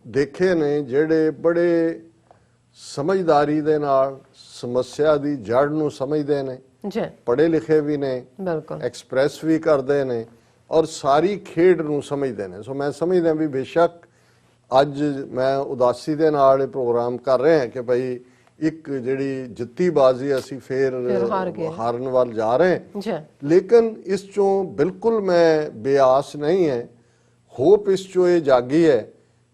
ਦੇਖੇ ਨੇ ਜਿਹੜੇ ਬੜੇ ਸਮਝਦਾਰੀ ਦੇ ਨਾਲ ਸਮੱਸਿਆ ਦੀ ਜੜ ਨੂੰ ਸਮਝਦੇ ਨੇ, ਪੜ੍ਹੇ ਲਿਖੇ ਵੀ ਨੇ, ਐਕਸਪ੍ਰੈਸ ਵੀ ਕਰਦੇ ਨੇ ਔਰ ਸਾਰੀ ਖੇਡ ਨੂੰ ਸਮਝਦੇ ਨੇ। ਸੋ ਮੈਂ ਸਮਝਦਾ ਵੀ ਬੇਸ਼ੱਕ ਅੱਜ ਮੈਂ ਉਦਾਸੀ ਦੇ ਨਾਲ ਇਹ ਪ੍ਰੋਗਰਾਮ ਕਰ ਰਹੇ ਹਾਂ ਕਿ ਭਾਈ ਇੱਕ ਜਿਹੜੀ ਜਿੱਤੀ ਬਾਜ਼ੀ ਅਸੀਂ ਫੇਰ ਹਾਰਨ ਵੱਲ ਜਾ ਰਹੇ ਹਾਂ, ਲੇਕਿਨ ਇਸ ਚੋਂ ਬਿਲਕੁਲ ਮੈਂ ਬੇਆਸ ਨਹੀਂ ਹੈ। ਹੋਪ ਇਸ ਚੋਂ ਇਹ ਜਾਗੀ ਹੈ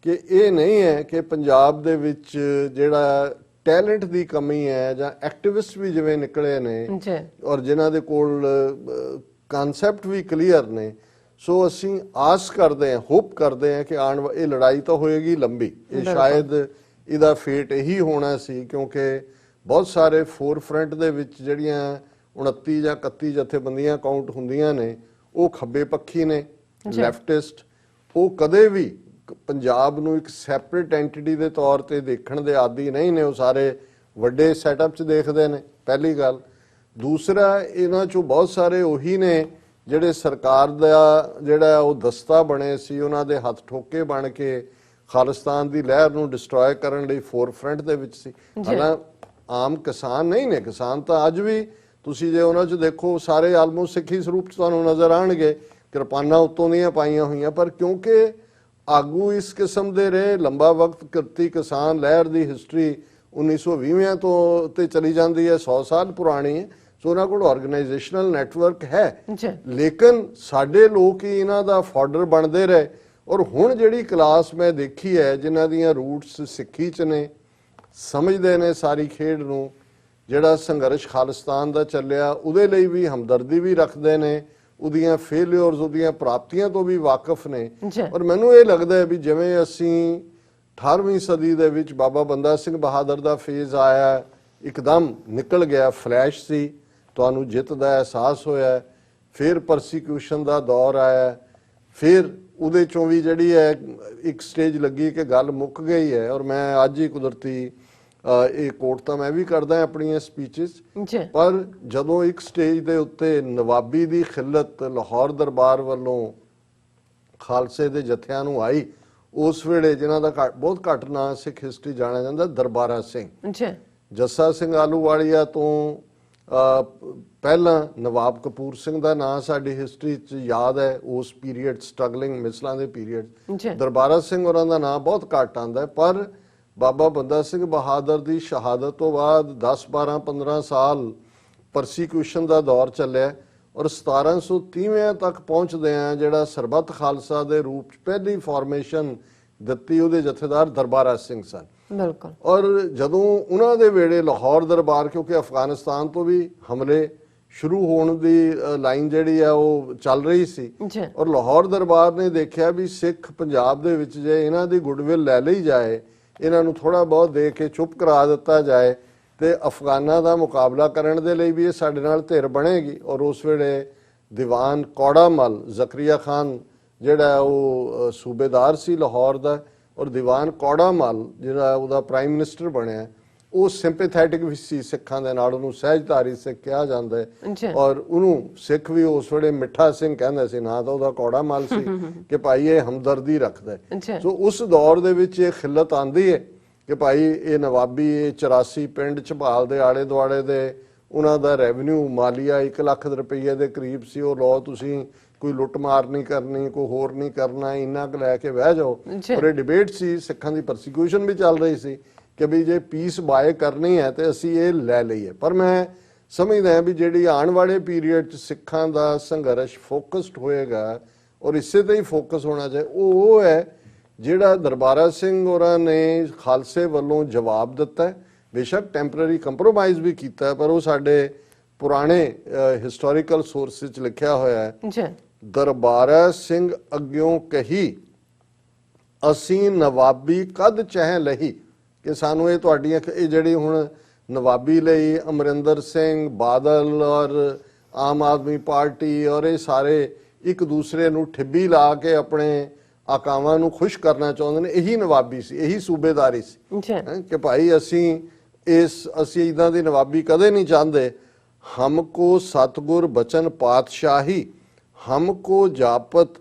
ਕਿ ਇਹ ਨਹੀਂ ਹੈ ਕਿ ਪੰਜਾਬ ਦੇ ਵਿੱਚ ਜਿਹੜਾ ਟੈਲੈਂਟ ਦੀ ਕਮੀ ਹੈ ਜਾਂ ਐਕਟਿਵਿਸਟ ਵੀ ਜਿਵੇਂ ਨਿਕਲੇ ਨੇ ਜੀ ਔਰ ਜਿਨ੍ਹਾਂ ਦੇ ਕੋਲ ਕਨਸੈਪਟ ਵੀ ਕਲੀਅਰ ਨੇ। ਸੋ ਅਸੀਂ ਆਸ ਕਰਦੇ ਹਾਂ, ਹੋਪ ਕਰਦੇ ਹਾਂ ਕਿ ਇਹ ਲੜਾਈ ਤਾਂ ਹੋਏਗੀ ਲੰਬੀ, ਇਹ ਸ਼ਾਇਦ ਇਹਦਾ ਫੇਟ ਇਹੀ ਹੋਣਾ ਸੀ, ਕਿਉਂਕਿ ਬਹੁਤ ਸਾਰੇ ਫੋਰਫਰੰਟ ਦੇ ਵਿੱਚ ਜਿਹੜੀਆਂ 29 ਜਾਂ 31 ਜਥੇਬੰਦੀਆਂ ਕਾਊਂਟ ਹੁੰਦੀਆਂ ਨੇ ਉਹ ਖੱਬੇ ਪੱਖੀ ਨੇ, ਲੈਫਟਿਸਟ। ਉਹ ਕਦੇ ਵੀ ਪੰਜਾਬ ਨੂੰ ਇੱਕ ਸੈਪਰੇਟ ਐਂਟੀਟੀ ਦੇ ਤੌਰ ਤੇ ਦੇਖਣ ਦੇ ਆਦੀ ਨਹੀਂ ਨੇ, ਉਹ ਸਾਰੇ ਵੱਡੇ ਸੈਟਅਪ 'ਚ ਦੇਖਦੇ ਨੇ, ਪਹਿਲੀ ਗੱਲ। ਦੂਸਰਾ, ਇਹਨਾਂ 'ਚੋਂ ਬਹੁਤ ਸਾਰੇ ਉਹੀ ਨੇ ਜਿਹੜੇ ਸਰਕਾਰ ਦਾ ਜਿਹੜਾ ਉਹ ਦਸਤਾ ਬਣੇ ਸੀ, ਉਹਨਾਂ ਦੇ ਹੱਥ ਠੋਕੇ ਬਣ ਕੇ ਖਾਲਿਸਤਾਨ ਦੀ ਲਹਿਰ ਨੂੰ ਡਿਸਟਰੋਏ ਕਰਨ ਲਈ ਫੋਰਫਰੰਟ ਦੇ ਵਿੱਚ ਸੀ। ਹਾਲਾਂ ਆਮ ਕਿਸਾਨ ਨਹੀਂ ਨੇ, ਕਿਸਾਨ ਤਾਂ ਅੱਜ ਵੀ ਤੁਸੀਂ ਜੇ ਉਹਨਾਂ 'ਚ ਦੇਖੋ ਸਾਰੇ ਆਲਮੋਸਟ ਸਿੱਖੀ ਸਰੂਪ 'ਚ ਤੁਹਾਨੂੰ ਨਜ਼ਰ ਆਉਣਗੇ, ਕਿਰਪਾਨਾਂ ਉੱਤੋਂ ਦੀਆਂ ਪਾਈਆਂ ਹੋਈਆਂ। ਪਰ ਕਿਉਂਕਿ ਆਗੂ ਇਸ ਕਿਸਮ ਦੇ ਰਹੇ, ਲੰਬਾ ਵਕਤ ਕਿਰਤੀ ਕਿਸਾਨ ਲਹਿਰ ਦੀ ਹਿਸਟਰੀ 1920 ਤੋਂ ਤੇ ਚਲੀ ਜਾਂਦੀ ਹੈ, 100 ਸਾਲ ਪੁਰਾਣੀ ਹੈ। ਸੋ ਉਹਨਾਂ ਕੋਲ ਆਰਗੇਨਾਈਜੇਸ਼ਨਲ ਨੈਟਵਰਕ ਹੈ, ਲੇਕਿਨ ਸਾਡੇ ਲੋਕ ਹੀ ਇਹਨਾਂ ਦਾ ਫਾਡਰ ਬਣਦੇ ਰਹੇ। ਔਰ ਹੁਣ ਜਿਹੜੀ ਕਲਾਸ ਮੈਂ ਦੇਖੀ ਹੈ ਜਿਨ੍ਹਾਂ ਦੀਆਂ ਰੂਟਸ ਸਿੱਖੀ 'ਚ ਨੇ, ਸਮਝਦੇ ਨੇ ਸਾਰੀ ਖੇਡ ਨੂੰ, ਜਿਹੜਾ ਸੰਘਰਸ਼ ਖਾਲਿਸਤਾਨ ਦਾ ਚੱਲਿਆ ਉਹਦੇ ਲਈ ਵੀ ਹਮਦਰਦੀ ਵੀ ਰੱਖਦੇ ਨੇ, ਉਹਦੀਆਂ ਫੇਲਿਅਰਸ ਉਹਦੀਆਂ ਪ੍ਰਾਪਤੀਆਂ ਤੋਂ ਵੀ ਵਾਕਿਫ ਨੇ। ਔਰ ਮੈਨੂੰ ਇਹ ਲੱਗਦਾ ਹੈ ਵੀ ਜਿਵੇਂ ਅਸੀਂ 18ਵੀਂ ਸਦੀ ਦੇ ਵਿੱਚ ਬਾਬਾ ਬੰਦਾ ਸਿੰਘ ਬਹਾਦਰ ਦਾ ਫੇਜ਼ ਆਇਆ, ਇੱਕਦਮ ਨਿਕਲ ਗਿਆ, ਫਲੈਸ਼ ਸੀ, ਤੁਹਾਨੂੰ ਜਿੱਤ ਦਾ ਅਹਿਸਾਸ ਹੋਇਆ, ਫਿਰ ਪਰਸੀਕਿਊਸ਼ਨ ਦਾ ਦੌਰ ਆਇਆ, ਫਿਰ ਉਹਦੇ ਚੋਂ ਵੀ ਜਿਹੜੀ ਹੈ ਇੱਕ ਸਟੇਜ ਲੱਗੀ ਕਿ ਗੱਲ ਮੁੱਕ ਗਈ ਹੈ। ਔਰ ਮੈਂ ਅੱਜ ਹੀ ਕੁਦਰਤੀ ਇਹ ਕੋਟ ਤਾਂ ਮੈਂ ਵੀ ਕਰਦਾ ਆਪਣੀਆਂ ਸਪੀਚਸ, ਪਰ ਜਦੋਂ ਇੱਕ ਸਟੇਜ ਦੇ ਉੱਤੇ ਨਵਾਬੀ ਦੀ ਖਿਲਤ ਲਾਹੌਰ ਦਰਬਾਰ ਵੱਲੋਂ ਖਾਲਸੇ ਦੇ ਜਥਿਆਂ ਨੂੰ ਆਈ, ਉਸ ਵੇਲੇ ਜਿਨ੍ਹਾਂ ਦਾ ਬਹੁਤ ਘੱਟ ਨਾਂ ਸਿੱਖ ਹਿਸਟਰੀ ਜਾਣਿਆ ਜਾਂਦਾ, ਦਰਬਾਰਾ ਸਿੰਘ, ਜੱਸਾ ਸਿੰਘ ਆਹਲੂਵਾਲੀਆ ਤੋਂ ਪਹਿਲਾਂ ਨਵਾਬ ਕਪੂਰ ਸਿੰਘ ਦਾ ਨਾਂ ਸਾਡੀ ਹਿਸਟਰੀ 'ਚ ਯਾਦ ਹੈ, ਉਸ ਪੀਰੀਅਡ ਸਟਰਗਲਿੰਗ ਮਿਸਲਾਂ ਦੇ ਪੀਰੀਅਡ। ਦਰਬਾਰਾ ਸਿੰਘ ਉਹਨਾਂ ਦਾ ਨਾਂ ਬਹੁਤ ਘੱਟ ਆਉਂਦਾ, ਪਰ ਬਾਬਾ ਬੰਦਾ ਸਿੰਘ ਬਹਾਦਰ ਦੀ ਸ਼ਹਾਦਤ ਤੋਂ ਬਾਅਦ 10, 12, 15 ਸਾਲ ਪਰਸੀਕਿਊਸ਼ਨ ਦਾ ਦੌਰ ਚੱਲਿਆ ਔਰ 1730 ਤੱਕ ਪਹੁੰਚਦੇ ਆ ਜਿਹੜਾ ਸਰਬੱਤ ਖਾਲਸਾ ਦੇ ਰੂਪ 'ਚ ਪਹਿਲੀ ਫਾਰਮੇਸ਼ਨ ਦਿੱਤੀ, ਉਹਦੇ ਜਥੇਦਾਰ ਦਰਬਾਰਾ ਸਿੰਘ ਸਨ। ਬਿਲਕੁਲ। ਔਰ ਜਦੋਂ ਉਹਨਾਂ ਦੇ ਵੇਲੇ ਲਾਹੌਰ ਦਰਬਾਰ, ਕਿਉਂਕਿ ਅਫਗਾਨਿਸਤਾਨ ਤੋਂ ਵੀ ਹਮਲੇ ਸ਼ੁਰੂ ਹੋਣ ਦੀ ਲਾਈਨ ਜਿਹੜੀ ਆ ਉਹ ਚੱਲ ਰਹੀ ਸੀ, ਔਰ ਲਾਹੌਰ ਦਰਬਾਰ ਨੇ ਦੇਖਿਆ ਵੀ ਸਿੱਖ ਪੰਜਾਬ ਦੇ ਵਿੱਚ ਜੇ ਇਹਨਾਂ ਦੀ ਗੁੱਡਵਿਲ ਲੈ ਲਈ ਜਾਏ, ਇਹਨਾਂ ਨੂੰ ਥੋੜਾ ਬਹੁਤ ਦੇ ਕੇ ਚੁੱਪ ਕਰਾ ਦਿੱਤਾ ਜਾਏ, ਤੇ ਅਫਗਾਨਾਂ ਦਾ ਮੁਕਾਬਲਾ ਕਰਨ ਦੇ ਲਈ ਵੀ ਇਹ ਸਾਡੇ ਨਾਲ ਧਿਰ ਬਣੇਗੀ। ਔਰ ਉਸ ਵੇਲੇ ਦੀਵਾਨ ਕੌੜਾ ਮੱਲ, ਜ਼ਕਰੀਆ ਖਾਨ ਜਿਹੜਾ ਉਹ ਸੂਬੇਦਾਰ ਸੀ ਲਾਹੌਰ ਦਾ, ਔਰ ਦੀਵਾਨ ਕੌੜਾ ਮੱਲ ਜਿਹੜਾ ਉਹਦਾ ਪ੍ਰਾਈਮ ਮਿਨਿਸਟਰ ਬਣਿਆ, ਉਹ ਸਿੰਪੈਥੈਟਿਕ ਵੀ ਸੀ ਸਿੱਖਾਂ ਦੇ ਨਾਲ, ਉਹਨੂੰ ਸਹਿਜਧਾਰੀ ਸਿੱਖ ਕਿਹਾ ਜਾਂਦਾ ਹੈ। ਔਰ ਉਹਨੂੰ ਸਿੱਖ ਵੀ ਉਸ ਵੇਲੇ ਮਿੱਠਾ ਸਿੰਘ ਕਹਿੰਦੇ ਸੀ, ਨਾ ਤਾਂ ਉਹਦਾ ਕੌੜਾ ਮੱਲ ਸੀ ਕਿ ਭਾਈ ਇਹ ਹਮਦਰਦੀ ਰੱਖਦਾ ਹੈ। ਸੋ ਉਸ ਦੌਰ ਦੇ ਵਿੱਚ ਇਹ ਖਿਲਤ ਆਂਦੀ ਹੈ ਕਿ ਭਾਈ ਇਹ ਨਵਾਬੀ, ਇਹ 84 ਪਿੰਡ ਝਬਾਲ ਦੇ ਆਲੇ ਦੁਆਲੇ ਦੇ ਉਹਨਾਂ ਦਾ ਰੈਵਨਿਊ ਮਾਲੀਆ 1 ਲੱਖ ਰੁਪਈਏ ਦੇ ਕਰੀਬ ਸੀ। ਉਹ ਲੋ ਤੁਸੀਂ ਕੋਈ ਲੁੱਟ ਮਾਰ ਨਹੀਂ ਕਰਨੀ, ਕੋਈ ਹੋਰ ਨਹੀਂ ਕਰਨਾ, ਇੰਨਾ ਕੁ ਲੈ ਕੇ ਬਹਿ ਜਾਓ। ਪਰ ਇਹ ਡਿਬੇਟ ਸੀ, ਸਿੱਖਾਂ ਦੀ ਪਰਸੀਕਿਊਸ਼ਨ ਵੀ ਚੱਲ ਰਹੀ ਸੀ ਕਿ ਵੀ ਜੇ ਪੀਸ ਬਾਏ ਕਰਨੀ ਹੈ ਤੇ ਅਸੀਂ ਇਹ ਲੈ ਲਈਏ। ਪਰ ਮੈਂ ਸਮਝਦਾ ਹਾਂ ਵੀ ਜਿਹੜੀ ਆਉਣ ਵਾਲੇ ਪੀਰੀਅਡ 'ਚ ਸਿੱਖਾਂ ਦਾ ਸੰਘਰਸ਼ ਫੋਕਸਡ ਹੋਏਗਾ ਔਰ ਇਸੇ ਤੇ ਹੀ ਫੋਕਸ ਹੋਣਾ ਚਾਹੀਦਾ, ਉਹ ਹੈ ਜਿਹੜਾ ਦਰਬਾਰਾ ਸਿੰਘ ਹੋਰਾਂ ਨੇ ਖਾਲਸੇ ਵੱਲੋਂ ਜਵਾਬ ਦਿੱਤਾ। ਬੇਸ਼ੱਕ ਟੈਂਪਰਰੀ ਕੰਪਰੋਮਾਈਜ਼ ਵੀ ਕੀਤਾ, ਪਰ ਉਹ ਸਾਡੇ ਪੁਰਾਣੇ ਹਿਸਟੋਰੀਕਲ ਸੋਰਸਿਸ 'ਚ ਲਿਖਿਆ ਹੋਇਆ ਹੈ, ਦਰਬਾਰਾ ਸਿੰਘ ਅੱਗਿਓਂ ਕਹੀ ਅਸੀਂ ਨਵਾਬੀ ਕਦ ਚਾਹੇ ਲਹੀ, ਕਿ ਸਾਨੂੰ ਇਹ ਤੁਹਾਡੀਆਂ ਇਹ ਜਿਹੜੀ ਹੁਣ ਨਵਾਬੀ ਲਈ ਅਮਰਿੰਦਰ ਸਿੰਘ ਬਾਦਲ ਔਰ ਆਮ ਆਦਮੀ ਪਾਰਟੀ ਔਰ ਇਹ ਸਾਰੇ ਇੱਕ ਦੂਸਰੇ ਨੂੰ ਠਿੱਬੀ ਲਾ ਕੇ ਆਪਣੇ ਆਕਾਵਾਂ ਨੂੰ ਖੁਸ਼ ਕਰਨਾ ਚਾਹੁੰਦੇ ਨੇ, ਇਹੀ ਨਵਾਬੀ ਸੀ, ਇਹੀ ਸੂਬੇਦਾਰੀ ਸੀ ਕਿ ਭਾਈ ਅਸੀਂ ਇਦਾਂ ਦੀ ਨਵਾਬੀ ਕਦੇ ਨਹੀਂ ਚਾਹੁੰਦੇ। ਹਮਕੋ ਸਤਗੁਰ ਬਚਨ ਪਾਤਸ਼ਾਹੀ, ਹਮਕੋ ਜਾਪਤ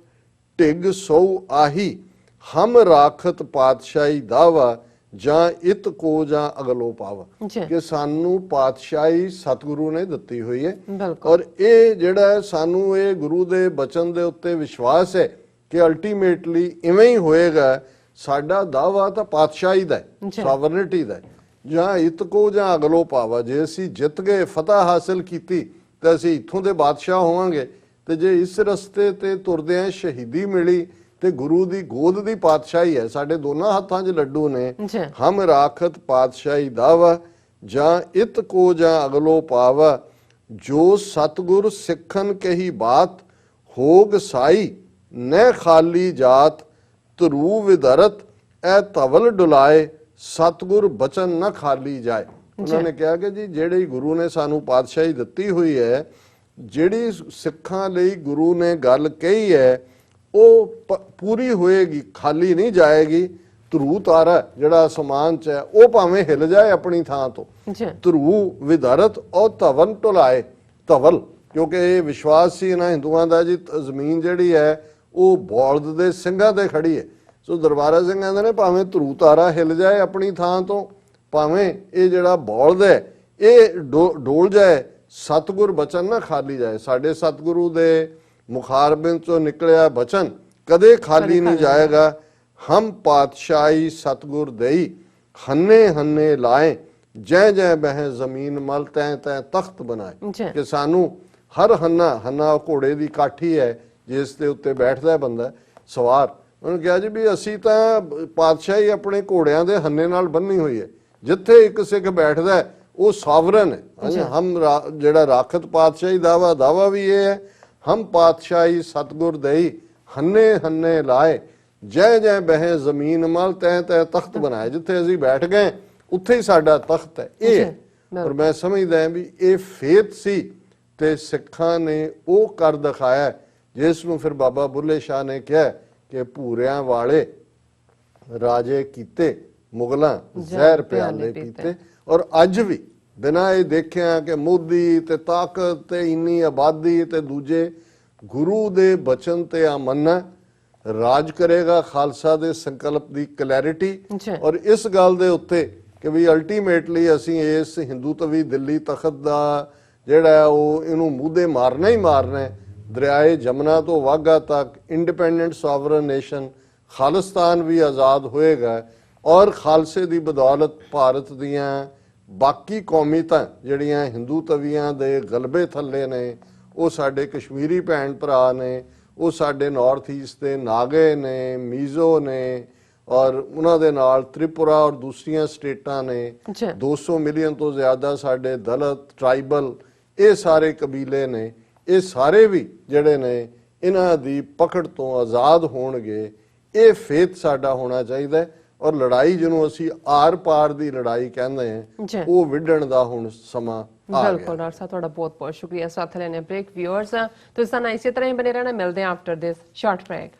ਢਿਗ ਸੋ ਆਹੀ, ਹਮ ਰਾਖਤ ਪਾਤਸ਼ਾਹੀ ਦਾਵਾ ਜਾਂ ਇਤ ਕੋ ਜਾਂ ਅਗਲੋ ਪਾਵਾ, ਕਿ ਸਾਨੂੰ ਪਾਤਸ਼ਾਹੀ ਸਤਿਗੁਰੂ ਨੇ ਦਿੱਤੀ ਹੋਈ ਹੈ। ਔਰ ਇਹ ਜਿਹੜਾ ਸਾਨੂੰ ਇਹ ਗੁਰੂ ਦੇ ਬਚਨ ਦੇ ਉੱਤੇ ਵਿਸ਼ਵਾਸ ਹੈ ਕਿ ਅਲਟੀਮੇਟਲੀ ਇਵੇਂ ਹੀ ਹੋਏਗਾ। ਸਾਡਾ ਦਾਵਾ ਤਾਂ ਪਾਤਸ਼ਾਹੀ ਦਾ ਹੈ, ਸੋਵਰਨਿਟੀ ਦਾ, ਜਾਂ ਇਤ ਕੋ ਜਾਂ ਅਗਲੋ ਪਾਵਾ। ਜੇ ਅਸੀਂ ਜਿੱਤ ਗਏ, ਫਤਹ ਹਾਸਲ ਕੀਤੀ, ਤਾਂ ਅਸੀਂ ਇੱਥੋਂ ਦੇ ਬਾਦਸ਼ਾਹ ਹੋਵਾਂਗੇ, ਤੇ ਜੇ ਇਸ ਰਸਤੇ ਤੇ ਤੁਰਦਿਆਂ ਸ਼ਹੀਦੀ ਮਿਲੀ ਤੇ ਗੁਰੂ ਦੀ ਗੋਦ ਦੀ ਪਾਤਸ਼ਾਹੀ ਹੈ, ਸਾਡੇ ਦੋਨਾਂ ਹੱਥਾਂ 'ਚ ਲੱਡੂ ਨੇ। ਜੀ ਹਮ ਰਾਖਤ ਪਾਤਸ਼ਾਹੀ ਦਾਵਾ, ਜਾਂ ਇਤ ਕੋ ਜਾਂ ਅਗਲੋ ਪਾਵਾ, ਜੋ ਸਤਗੁਰ ਸਿੱਖਨ ਕਹੀ ਬਾਤ, ਹੋਗ ਸਾਈ ਨਹਿ ਖਾਲੀ ਜਾਤ, ਧਰੂ ਵਿਦਰਤ ਐ ਧਵਲ ਡੁਲਾਏ, ਸਤਗੁਰ ਬਚਨ ਨਾ ਖਾਲੀ ਜਾਏ। ਉਹਨਾਂ ਨੇ ਕਿਹਾ ਕਿ ਜੀ ਜਿਹੜੀ ਗੁਰੂ ਨੇ ਸਾਨੂੰ ਪਾਤਸ਼ਾਹੀ ਦਿੱਤੀ ਹੋਈ ਹੈ, ਜਿਹੜੀ ਸਿੱਖਾਂ ਲਈ ਗੁਰੂ ਨੇ ਗੱਲ ਕਹੀ ਹੈ ਉਹ ਪੂਰੀ ਹੋਏਗੀ, ਖਾਲੀ ਨਹੀਂ ਜਾਏਗੀ। ਧਰੂ ਤਾਰਾ ਜਿਹੜਾ ਅਸਮਾਨ 'ਚ ਹੈ ਉਹ ਭਾਵੇਂ ਹਿੱਲ ਜਾਏ ਆਪਣੀ ਥਾਂ ਤੋਂ, ਧਰੂ ਵਿਦਰਤ ਔਰ ਧਵਨ ਢੁਲਾਏ। ਧਵਲ ਕਿਉਂਕਿ ਇਹ ਵਿਸ਼ਵਾਸ ਸੀ ਇਹਨਾਂ ਹਿੰਦੂਆਂ ਦਾ ਜੀ ਜ਼ਮੀਨ ਜਿਹੜੀ ਹੈ ਉਹ ਬੌਲਦ ਦੇ ਸਿੰਘਾਂ ਤੇ ਖੜੀ ਹੈ। ਸੋ ਦਰਬਾਰਾ ਸਿੰਘ ਕਹਿੰਦੇ ਨੇ ਭਾਵੇਂ ਧਰੂ ਤਾਰਾ ਹਿੱਲ ਜਾਏ ਆਪਣੀ ਥਾਂ ਤੋਂ, ਭਾਵੇਂ ਇਹ ਜਿਹੜਾ ਬੌਲਦ ਹੈ ਇਹ ਡੋਲ ਜਾਏ, ਸਤਿਗੁਰ ਬਚਨ ਨਾ ਖਾਲੀ ਜਾਏ। ਸਾਡੇ ਸਤਿਗੁਰੂ ਦੇ ਮੁਖਾਰਬਿੰਦ ਚੋਂ ਨਿਕਲਿਆ ਬਚਨ ਕਦੇ ਖਾਲੀ ਨਹੀਂ ਜਾਏਗਾ। ਹਮ ਪਾਤਸ਼ਾਹੀ ਸਤਿਗੁਰ ਦੇਈ, ਹੰਨੇ ਹੰਨੇ ਲਾਏ, ਜੈ ਜੈ ਬਹਿ ਜ਼ਮੀਨ ਮਲ, ਤੈ ਤੈ ਤਖਤ ਬਣਾਏ। ਕਿ ਸਾਨੂੰ ਹਰ ਹੰਨਾ ਘੋੜੇ ਦੀ ਕਾਠੀ ਹੈ ਜਿਸ ਦੇ ਉੱਤੇ ਬੈਠਦਾ ਬੰਦਾ ਸਵਾਰ, ਉਹਨੂੰ ਕਿਹਾ ਜੀ ਵੀ ਅਸੀਂ ਤਾਂ ਪਾਤਸ਼ਾਹੀ ਆਪਣੇ ਘੋੜਿਆਂ ਦੇ ਹੰਨੇ ਨਾਲ ਬੰਨੀ ਹੋਈ ਹੈ, ਜਿੱਥੇ ਇੱਕ ਸਿੱਖ ਬੈਠਦਾ ਉਹ ਸਾਵਰਨ ਹੈ। ਹਮ ਜਿਹੜਾ ਰਾਖਤ ਪਾਤਸ਼ਾਹੀ ਦਾਵਾ ਵੀ ਇਹ ਹੈ, ਹਮ ਪਾਤਸ਼ਾਹੀ ਸਤਿਗੁਰ ਦੇਈ, ਹੰਨੇ ਹੰਨੇ ਲਾਏ, ਜੈ ਜੈ ਬਹਿ ਜ਼ਮੀਨ ਮਲ, ਤੈ ਤੈ ਤਖਤ ਬਣਾਏ। ਜਿੱਥੇ ਅਸੀਂ ਬੈਠ ਗਏ ਉੱਥੇ ਹੀ ਸਾਡਾ ਤਖਤ ਹੈ। ਇਹ ਹੈ। ਔਰ ਮੈਂ ਸਮਝਦਾ ਵੀ ਇਹ ਫੇਥ ਸੀ ਤੇ ਸਿੱਖਾਂ ਨੇ ਉਹ ਕਰ ਦਿਖਾਇਆ ਜਿਸ ਨੂੰ ਫਿਰ ਬਾਬਾ ਬੁੱਲੇ ਸ਼ਾਹ ਨੇ ਕਿਹਾ ਕਿ ਭੂਰਿਆਂ ਵਾਲੇ ਰਾਜੇ ਕੀਤੇ, ਮੁਗਲਾਂ ਜ਼ਹਿਰ ਪਿਆਲੇ ਪੀਤੇ। ਔਰ ਅੱਜ ਵੀ ਬਿਨਾਂ ਇਹ ਦੇਖਿਆ ਕਿ ਮੋਦੀ ਤੇ ਤਾਕਤ ਤੇ ਇੰਨੀ ਆਬਾਦੀ ਤੇ ਦੂਜੇ ਗੁਰੂ ਦੇ ਬਚਨ ਤੇ ਅਮਨ ਰਾਜ ਕਰੇਗਾ, ਖਾਲਸਾ ਦੇ ਸੰਕਲਪ ਦੀ ਕਲੈਰਿਟੀ। ਔਰ ਇਸ ਗੱਲ ਦੇ ਉੱਤੇ ਕਿ ਵੀ ਅਲਟੀਮੇਟਲੀ ਅਸੀਂ ਇਸ ਹਿੰਦੂਤਵੀ ਦਿੱਲੀ ਤਖਤ ਦਾ ਜਿਹੜਾ ਉਹ ਇਹਨੂੰ ਮੂਧੇ ਮਾਰਨਾ ਹੀ ਮਾਰਨਾ ਹੈ। ਦਰਿਆਏ ਜਮਨਾ ਤੋਂ ਵਾਘਾ ਤੱਕ ਇੰਡੀਪੈਂਡੈਂਟ ਸੋਵਰਨ ਨੇਸ਼ਨ ਖਾਲਿਸਤਾਨ ਵੀ ਆਜ਼ਾਦ ਹੋਏਗਾ। ਔਰ ਖਾਲਸੇ ਦੀ ਬਦੌਲਤ ਭਾਰਤ ਦੀਆਂ ਬਾਕੀ ਕੌਮੀਅਤਾਂ ਜਿਹੜੀਆਂ ਹਿੰਦੂ ਤਵੀਆਂ ਦੇ ਗਲਬੇ ਥੱਲੇ ਨੇ, ਉਹ ਸਾਡੇ ਕਸ਼ਮੀਰੀ ਭੈਣ ਭਰਾ ਨੇ, ਉਹ ਸਾਡੇ ਨਾਰਥ ਈਸਟ ਦੇ ਨਾਗੇ ਨੇ, ਮੀਜ਼ੋ ਨੇ, ਔਰ ਉਹਨਾਂ ਦੇ ਨਾਲ ਤ੍ਰਿਪੁਰਾ ਔਰ ਦੂਸਰੀਆਂ ਸਟੇਟਾਂ ਨੇ। 200 ਮਿਲੀਅਨ ਤੋਂ ਜ਼ਿਆਦਾ ਸਾਡੇ ਦਲਿਤ, ਟਰਾਈਬਲ, ਇਹ ਸਾਰੇ ਕਬੀਲੇ ਨੇ। ਇਹ ਸਾਰੇ ਵੀ ਜਿਹੜੇ ਨੇ ਇਹਨਾਂ ਦੀ ਪਕੜ ਤੋਂ ਆਜ਼ਾਦ ਹੋਣਗੇ। ਇਹ ਫੇਥ ਸਾਡਾ ਹੋਣਾ ਚਾਹੀਦਾ। ਔਰ ਲੜਾਈ ਜਿਹਨੂੰ ਅਸੀਂ ਆਰ ਪਾਰ ਦੀ ਲੜਾਈ ਕਹਿੰਦੇ ਹਾਂ, ਉਹ ਵਿੱਢਣ ਦਾ ਹੁਣ ਸਮਾਂ ਆ ਗਿਆ। ਬਿਲਕੁਲ ਡਾਕਟਰ ਸਾਹਿਬ, ਤੁਹਾਡਾ ਬਹੁਤ ਬਹੁਤ ਸ਼ੁਕਰੀਆ। ਸਾਥ ਲੈਣੇ ਬ੍ਰੇਕ। ਵਿਊਅਰਸ ਤੁਸੀਂ ਸਾਨੂੰ ਇਸੇ ਤਰ੍ਹਾਂ ਹੀ ਬਣੇ ਰਹਿਣਾ। ਮਿਲਦੇ ਹਾਂ ਆਫਟਰ ਦਿਸ ਸ਼ਾਰਟ ਬ੍ਰੇਕ।